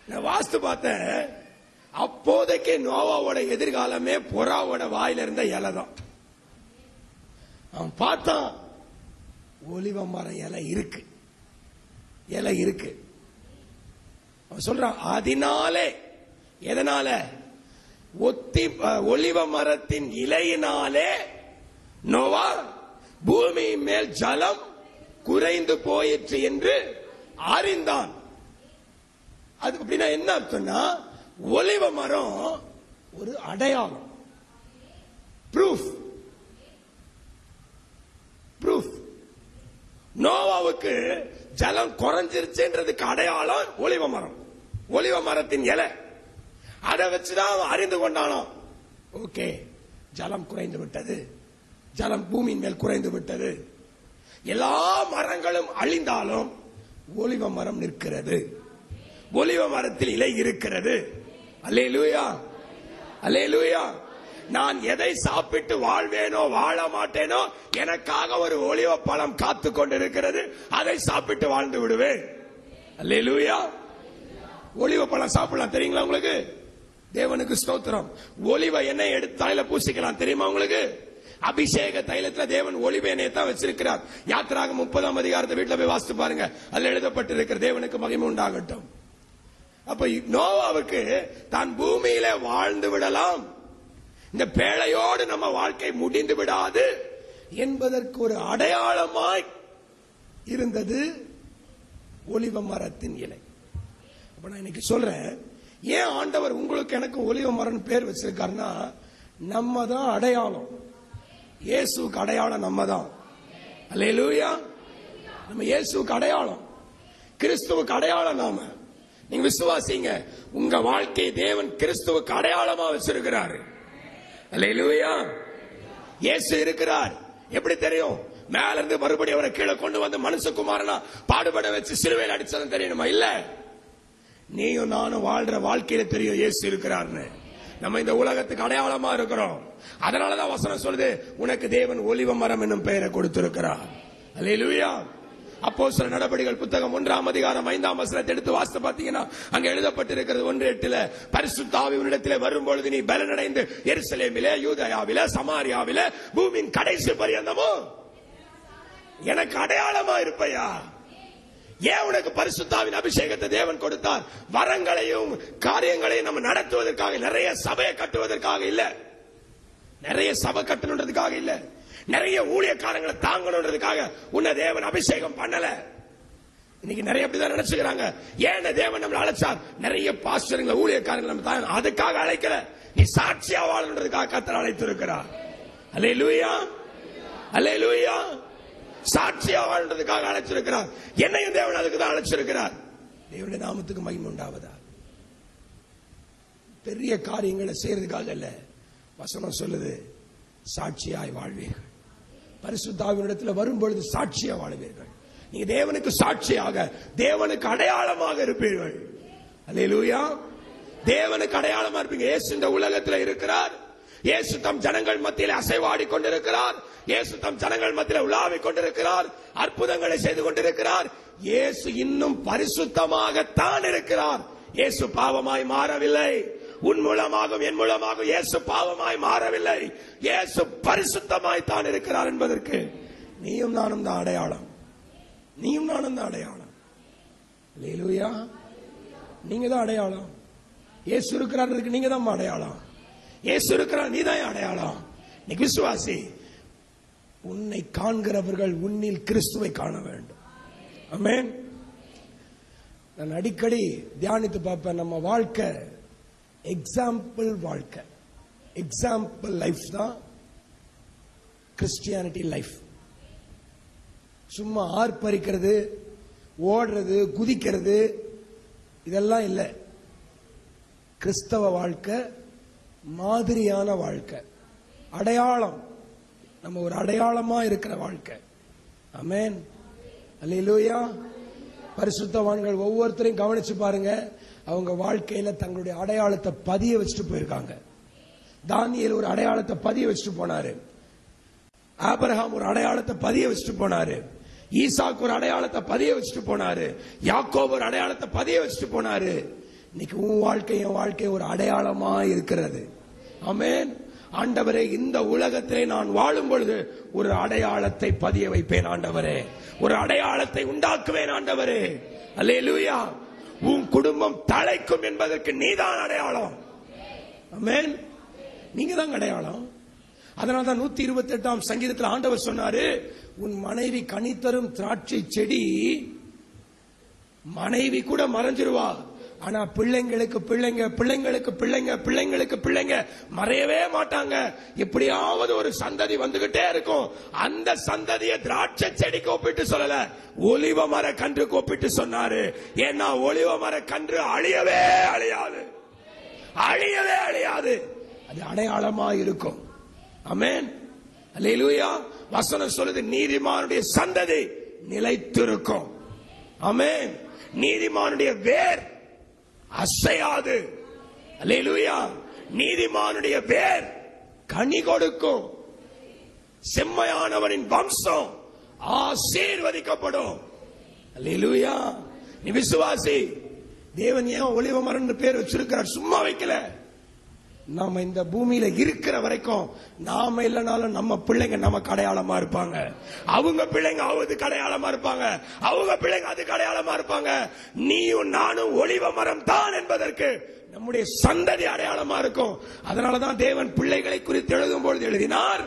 நான் வாஸ்து பார்த்தேன். அப்போதைக்கு நோவாவோட எதிர்காலமே புறாவோட வாயில இருந்த இலை தான். அவன் பார்த்தான், ஒலிவ மரம் இலை இருக்கு, இலை இருக்கு. அவன் சொல்றான், அதனாலே, எதனால? ஒலிவ மரத்தின் இலையினாலே நோவா பூமியின் மேல் ஜலம் குறைந்து போயிற்று என்று அறிந்தான். அது அப்படின்னா என்ன அர்த்தம்னா, ஒலிவ மரம் ஒரு அடையாளம், ப்ரூஃப். நோவாவுக்கு ஜலம் குறைஞ்சிருச்சுன்றதுக்கு அடையாளம் ஒலிவ மரம், ஒலிவ மரத்தின் இலை. அதை வச்சுதான் அவன் அறிந்து கொண்டானோ, ஓகே ஜலம் குறைந்து விட்டது, ஜலம் பூமியின் மேல் குறைந்து விட்டது. எல்லா மரங்களும் அழிந்தாலும் ஒலிவ மரம் நிற்கிறது, ஒலிவ மரத்தில் இலை இருக்கிறது. அல்லேலூயா, அல்லேலூயா. நான் எதை சாப்பிட்டு வாழ்வேனோ வாழ மாட்டேனோ, எனக்காக ஒரு ஒலிவ பழம் காத்து கொண்டிருக்கிறது, அதை சாப்பிட்டு வாழ்ந்து விடுவேன். அல்லேலூயா. ஒலிவ பழம் சாப்பிடலாம், தெரியுங்களா உங்களுக்கு? தேவனுக்கு ஸ்தோத்திரம். ஒலிவ எண்ணெய் எடுத்து தலையில பூசிக்கலாம், தெரியுமா உங்களுக்கு? அபிஷேக தைலத்துல தேவன் ஒலிவ எண்ணெயை தான் வச்சிருக்கிறார். யாத்திராகமம் 30ஆம் அதிகாரத்தை வீட்டுல போய் வாசித்து பாருங்க, அதுல எழுதப்பட்டிருக்கிற தேவனுக்கு மகிமை உண்டாகட்டும். அப்ப நோவாவுக்கு தான் பூமியில வாழ்ந்து விடலாம், இந்த பேழையோடு நம்ம வாழ்க்கை முடிந்து விடாது என்பதற்கு ஒரு அடையாளமாய் இருந்தது ஒலிவ மரத்தின் இலை. அப்ப நான் இன்னைக்கு சொல்றேன், ஏன் ஆண்டவர் உங்களுக்கு எனக்கு ஒலிவ மரம் பேர் வச்சிருக்காருன்னா, நம்ம தான் அடையாளம். இயேசுக்கு அடையாளம் நம்ம தான். அல்லேலூயா. நம்ம இயேசுக்கு அடையாளம். கிறிஸ்துவுக்கு அடையாளம் நாம. நீங்க விசுவாசிங்க, உங்க வாழ்க்கையை தேவன் கிறிஸ்துவுக்கு அடையாளமா வச்சிருக்கிறாரு. அல்லேலூயா. இயேசு இருக்கிறார். எப்படி தெரியும்? மேல இருந்து மறுபடியும் அவரை கீழே கொண்டு வந்து மனுஷகுமாரனா பாடுபட வச்சு சிலுவையில் அடிச்சதும் தெரியணுமா? இல்ல, நீயும் நானும் வாழ்ற வாழ்க்கையில தெரியும் இயேசு இருக்கிறார்னு. நம்ம இந்த உலகத்துக்கு அடையாளமா இருக்கிறோம். அதனாலதான் வசனம் சொல்லுது, உனக்கு தேவன் ஒலிவ மரம் என்னும் பெயரை கொடுத்திருக்கிறார். அல்லேலூயா. அப்போஸ்தலர் நடபடிகள் புத்தகம் 1ஆம் அதிகாரம் 5ஆம் வசனத்தை எடுத்து வாசித்து பார்த்தீங்கன்னா அங்க எழுதப்பட்டிருக்கிறது 1:8, பரிசுத்த ஆவியினிடத்திலே வரும்பொழுது நீ பலனடைந்து எருசலேமிலே, யூதேயாவிலே, சமாரியாவிலே, பூமியின் கடைசி பரியந்தமும் எனக்கு அடையாளமா இருப்பையா? ஏன் உனக்கு பரிசுத்தாவின் அபிஷேகத்தை தேவன் கொடுத்தார்? வரங்களையும் காரியங்களையும் நம்ம நடத்துவதற்காக, நிறைய சபையை கட்டுவதற்காக இல்ல, நிறைய சபை கட்டணுன்றதுக்காக இல்ல, நிறைய ஊழியக்காரங்களை தாங்கணுன்றதுக்காக உன்னை தேவன் அபிஷேகம் பண்ணல. இன்னைக்கு நிறைய அப்படிதான் நினைச்சுக்கிறாங்க. ஏன் தேவன் நம்மளை அழைச்சார்? நிறைய பாஸ்டர்களை, ஊழியக்காரங்களை நம்ம தாங்க, அதுக்காக அழைக்கல. நீ சாட்சியா வாழணுன்றதுக்காக கர்த்தர் அழைத்திருக்கிறார். அல்லேலூயா, அல்லேலூயா. சாட்சியா வாழ்றதுக்காக அழைச்சிருக்கிறார். என்னையும் தேவன் அதுக்கு தான் அழைச்சிருக்கிறார். தேவனுடைய நாமத்துக்கு மகிமை உண்டாவதா. பெரிய காரியங்களை செய்யறதுக்காக இல்ல. வசனம் சொல்லுது, சாட்சியாய் வாழ்வீர்கள். பரிசுத்த ஆவியினிடத்தில் வரும்பொழுது சாட்சியா வாழ்வீர்கள். நீங்க தேவனுக்கு சாட்சியாக, தேவனுக்கு அடையாளமாக இருப்பீர்கள். அல்லேலூயா. தேவனுக்கு அடையாளமா இருப்பீங்க. இயேசு இந்த உலகத்தில் இருக்கிறார். இயேசு தம் ஜனங்கள் மத்தியில் அசைவாடி கொண்டிருக்கிறார். இயேசு தம் ஜனங்கள் மத்தியில் உலாவிக் கொண்டிருக்கிறார். அற்புதங்களை செய்து கொண்டிருக்கிறார். இயேசு இன்னும் பரிசுத்தமாகத்தான் இருக்கிறார். இயேசு பாவமாய் மாறவில்லை. உன் மூலமாகவும் என் மூலமாகவும் இயேசு பாவமாய் மாறவில்லை. இயேசு பரிசுத்தமாய் தான் இருக்கிறார் என்பதற்கு நீயும் நானும் தான் அடையாளம். நீயும் நானும் தான் அடையாளம். அல்லேலூயா. நீங்க தான் அடையாளம். இயேசு இருக்கிறார், நீங்க தான் அடையாளம். இயேசு இருக்கிறார், நீதான் அடையாளம். நீ விசுவாசி. உன்னை காண்கிறவர்கள் உன்னில் கிறிஸ்துவை காண வேண்டும். ஆமென். நான் அடிக்கடி தியானித்து பார்ப்பேன். நம்ம வாழ்க்கை எக்ஸாம்பிள் வாழ்க்கை, எக்ஸாம்பிள் லைஃப் தான் கிறிஸ்டியானிட்டி லைஃப். சும்மா ஆர்ப்பரிக்கிறது, ஓடுறது, குதிக்கிறது இதெல்லாம் இல்லை. கிறிஸ்தவ வாழ்க்கை மாதிரியான வாழ்க்கை, அடையாளம். நம்ம ஒரு அடையாளமா இருக்கிற வாழ்க்கை. ஆமென். அல்லேலூயா. பரிசுத்தவான்கள் ஒவ்வொருத்தரையும் கவனிச்சு பாருங்க. அவங்க வாழ்க்கையில தங்களுடைய அடையாளத்தை பதிய வச்சுட்டு போயிருக்காங்க. தானியேல் ஒரு அடையாளத்தை பதிய வச்சுட்டு போனாரு. ஆபிரகாம் ஒரு அடையாளத்தை பதிய வச்சுட்டு போனாரு. ஈசாக்கு ஒரு அடையாளத்தை பதிய வச்சுட்டு போனாரு. யாக்கோபு ஒரு அடையாளத்தை பதிய வச்சுட்டு போனாரு. இன்னைக்கு உன் வாழ்க்கை, என் வாழ்க்கை ஒரு அடையாளமா இருக்கிறது. ஆமென். ஆண்டவரே, இந்த உலகத்திலே நான் வாழும் பொழுது ஒரு அடையாளத்தை பதிய வைப்பேன் ஆண்டவரே. ஒரு அடையாளத்தை உண்டாக்குவேன் ஆண்டவரே. அல்லேலூயா. உன் குடும்பம் தழைக்கும் என்பதற்கு நீதான் அடையாளம். ஆமென். நீங்க தான் அடையாளம். அதனால்தான் 128ஆம் சங்கீதத்தில் ஆண்டவர் சொன்னாரு, உன் மனைவி கனித்தரும் திராட்சை செடி. மனைவி கூட மறைஞ்சிருவா, ஆனா பிள்ளைங்களுக்கு பிள்ளைங்க, பிள்ளைங்களுக்கு பிள்ளைங்க, பிள்ளைங்களுக்கு பிள்ளைங்க மறையவே மாட்டாங்க. எப்படியாவது ஒரு சந்ததி வந்துகிட்டே இருக்கும். அந்த சந்ததியை திராட்சை செடிக்கு ஒப்பிட்டு சொல்லல, ஒலிவ மர கன்றுக்கு ஒப்பிட்டு சொன்னாரு. ஏன்னா ஒலிவ மர கன்று அழியவே அழியாது, அழியவே அழியாது. அது அடையாளமா இருக்கும். ஆமென். அல்லேலூயா. வசனம் சொல்லுது, நீதிமானுடைய சந்ததி நிலைத்திருக்கும். ஆமென். நீதிமானுடைய வேர் அசையாது. அல்லேலூயா. நீதிமானுடைய வேர் கனி கொடுக்கும். செம்மையானவனின் வம்சம் ஆசீர்வதிக்கப்படும். அல்லேலூயா. நீ விசுவாசி. தேவன் ஏன் ஒலிவ மரம் பேர் வச்சிருக்கிறார்? சும்மா வைக்கல. நாம இந்த பூமியில இருக்கிற வரைக்கும் நாம இல்லைனாலும் நம்ம பிள்ளைங்க நமக்கு அடையாளமா இருப்பாங்க. அவங்க பிள்ளைங்க அதுக்கு அடையாளமா இருப்பாங்க. அவங்க பிள்ளைங்க அதுக்கு அடையாளமா இருப்பாங்க. நீயும் நானும் ஒலிவ மரம் தான் என்பதற்கு நம்முடைய சந்ததி அடையாளமா இருக்கும். அதனாலதான் தேவன் பிள்ளைகளை குறித்து எழுதும் பொழுது எழுதினார்,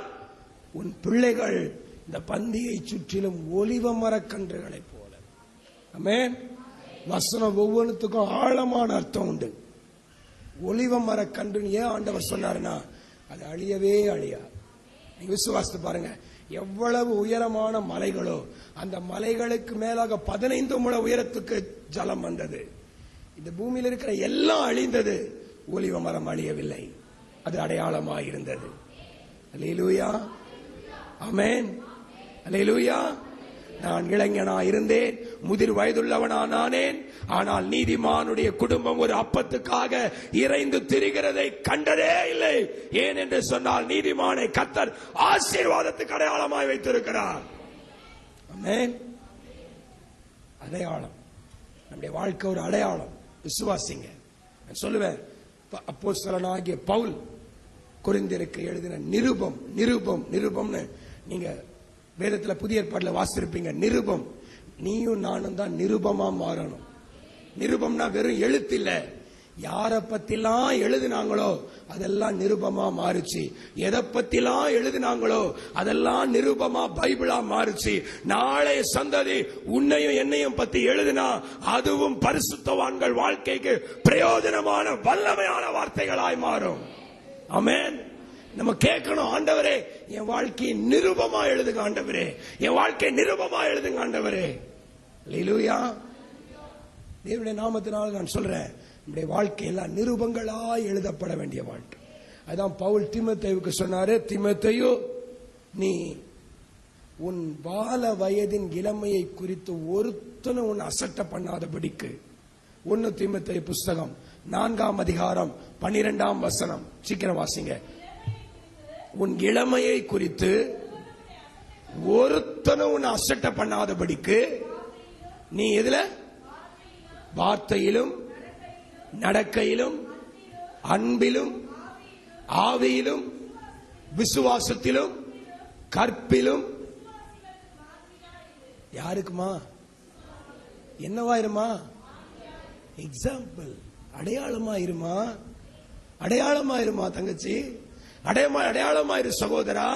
உன் பிள்ளைகள் இந்த பந்தியை சுற்றிலும் ஒலிவ மரக்கன்றுகளை போல. ஆமென். வசனம் ஒவ்வொன்றுத்துக்கும் ஆழமான அர்த்தம் உண்டு. ஒலிவ மரக்கன்று ஏன் ஆண்டவர் சொன்னார்னா, அது அழியவே அழியாது. நீங்க விசுவாசத்தை பாருங்க. எவ்வளவு உயரமான மலைகளோ அந்த மலைகளுக்கு மேலாக 15 முழ உயரத்துக்கு ஜலம் வந்தது. இந்த பூமியில் இருக்கிற எல்லாம் அழிந்தது, ஒலிவ மரம் அழியவில்லை. அது அடையாளமாக இருந்தது. அல்லேலூயா, ஆமென், அல்லேலூயா. நான் இளைஞனா இருந்தேன், முதிர் வயதுள்ளவனா நானேன். ஆனால் நீதிமானுடைய குடும்பம் ஒரு அப்பத்துக்காக இறைந்து திரிகிறதை கண்டதே இல்லை. ஏன் என்று சொன்னால் நீதிமானை கர்த்தர் ஆசீர்வாதத்துக்கு அடையாளமாய் வைத்திருக்கிறார். ஆமென். அடையாளம், நம்முடைய வாழ்க்கை ஒரு அடையாளம். விசுவாசிங்க. நான் சொல்லுவேன், அப்போஸ்தலனாகிய பவுல் கொரிந்தியருக்கு எழுதின நிருபம் நிருபம் நிருபம்னு நீங்க வேதத்துல புதிய ஏற்பாடுல வாசித்திருப்பீங்க. நிருபம், நீயும் நானும் தான் நிருபமா மாறணும். நிருபம்னா வெறும் எழுத்து இல்ல, யார பத்திலாம் எழுதினாங்களோ அதெல்லாம் நிருபமா மாறுச்சு. எதை பத்திலாம் எழுதினாங்களோ அதெல்லாம் நிருபமா பைபிளா மாறுச்சு. நாளைய சந்ததி உன்னையும் என்னையும் பத்தி எழுதினா அதுவும் பரிசுத்தவான்கள் வாழ்க்கைக்கு பிரயோஜனமான வல்லமையான வார்த்தைகளாய் மாறும். ஆமென். நம்ம கேட்கணும், ஆண்டவரே என் வாழ்க்கையை நிருபமா எழுதுங்க ஆண்டவரே, என் வாழ்க்கையை நிருபமா எழுதுங்க ஆண்டவரே. அல்லேலூயா. தேவனுடைய நாமத்தினால நான் சொல்றேன், நம்முடைய வாழ்க்கையெல்லாம் நிருபங்களாய் எழுதப்பட வேண்டிய வாழ்க்கை. அதான் பவுல் தீமோத்தேயுவுக்கு சொன்னாரு, தீமோத்தேயு நீ உன் பால வயதின் இளமையை குறித்து ஒருத்தனும் உன் அசட்டை பண்ணாதபடிக்கு. 1 தீமோத்தேயு புஸ்தகம் 4ஆம் அதிகாரம் 12ஆம் வசனம். சீக்கிரம் வாசிங்க. உன் இளமையை குறித்து ஒருத்தனும் உன் அசட்டை பண்ணாதபடிக்கு நீ எதுல? வார்த்தையிலும் நடக்கையிலும் அன்பிலும் ஆவியிலும் விசுவாசத்திலும் கற்பிலும். யாருக்குமா? என்னவாயிருமா? எக்ஸாம்பிள், அடையாளமாயிருமா, அடையாளமாயிருமா தங்கச்சி, அடையாளமாயிரு சகோதரா.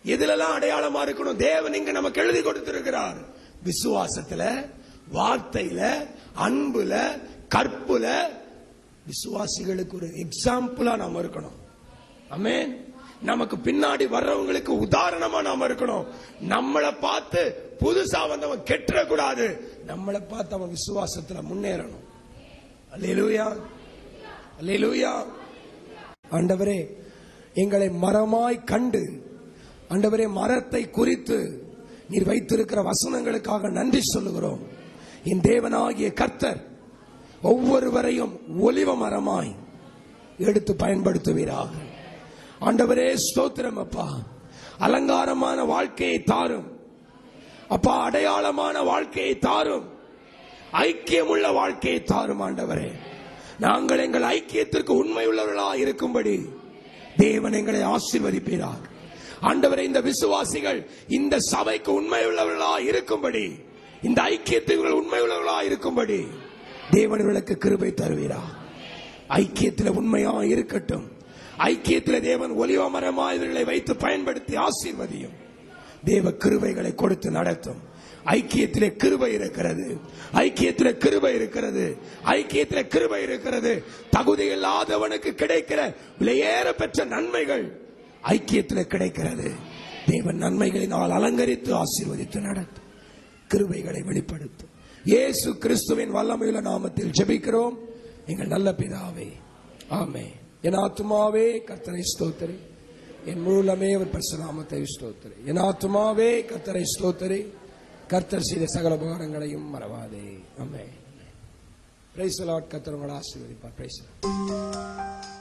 எதுலெல்லாம் அடையாளமா இருக்கணும்? தேவன் இங்க நமக்கு எழுதி கொடுத்திருக்கிறார். விசுவாசத்துல, வார்த்தையில, அன்புல, கற்புல. விசுவாசிகளுக்கு ஒரு எக்ஸாம்பிளா நாம இருக்கணும். ஆமென். நமக்கு பின்னாடி வர்றவங்களுக்கு உதாரணமா நாம இருக்கணும். நம்மளை பார்த்து புதுசா வந்தவன் கெட்டுற கூடாது, நம்மளை பார்த்து அவன் விசுவாசத்துல முன்னேறணும். அல்லேலூயா, அல்லேலூயா. ஆண்டவரே எங்களை மரமாய் கண்டு, ஆண்டவரே மரத்தை குறித்து நீர் வைத்திருக்கிற வசனங்களுக்காக நன்றி சொல்லுகிறோம். என் தேவனாகிய கர்த்தர் ஒவ்வொருவரையும் ஒலிவ மரமாய் எடுத்து பயன்படுத்துவீராக. ஆண்டவரே ஸ்தோத்திரம் அப்பா. அலங்காரமான வாழ்க்கையை தாரும் அப்பா, அடையாளமான வாழ்க்கையை தாரும், ஐக்கியமுள்ள வாழ்க்கையை தாரும். ஆண்டவரே நாங்கள் எங்கள் ஐக்கியத்திற்கு உண்மை உள்ளவர்களாக இருக்கும்படி தேவன் எங்களை ஆசீர்வதிப்பீராக. ஆண்டவரே இந்த விசுவாசிகள் இந்த சபைக்கு உண்மை உள்ளவர்களாக இருக்கும்படி, இந்த ஐக்கியத்தில் உண்மை உள்ளவர்களாக இருக்கும்படி தேவன் இவர்களுக்கு கிருபை தருவீரா. ஐக்கியத்தில் உண்மையா இருக்கட்டும். ஐக்கியத்தில் தேவன் ஒலிவ மரமாய் இவர்களை வைத்து பயன்படுத்தி ஆசீர்வதியும். தேவ கிருபைகளை கொடுத்து நடத்தும். ஐக்கியத்திலே கிருபை இருக்கிறது, ஐக்கியத்திலே கிருபை இருக்கிறது, ஐக்கியத்திலே கிருபை இருக்கிறது. தகுதி இல்லாதவனுக்கு கிடைக்கிற விலையேற பெற்ற நன்மைகள் ஐக்கியத்திலே கிடைக்கிறது. தேவன் நன்மைகளினால் அலங்கரித்து ஆசீர்வதித்து நடத்தும், கிருபைகளை வெளிப்படுத்தும். இயேசு கிறிஸ்துவின் வல்லமையுள்ள நாமத்தில் ஜெபிக்கிறோம் எங்கள் நல்ல பிதாவே, ஆமென். என் ஆத்துமாவே கர்த்தரை ஸ்தோத்திரி, என் முழுமே அவர் பரிசுத்த நாமத்தை ஸ்தோத்திரி. என் ஆத்துமாவே கர்த்தரை ஸ்தோத்திரி, கர்த்தர் செய்த சகல உபகாரங்களையும் மறவாதே. ஆமென். Praise the Lord. கர்த்தர் உங்களை ஆசீர்வதிப்பார். Praise the Lord.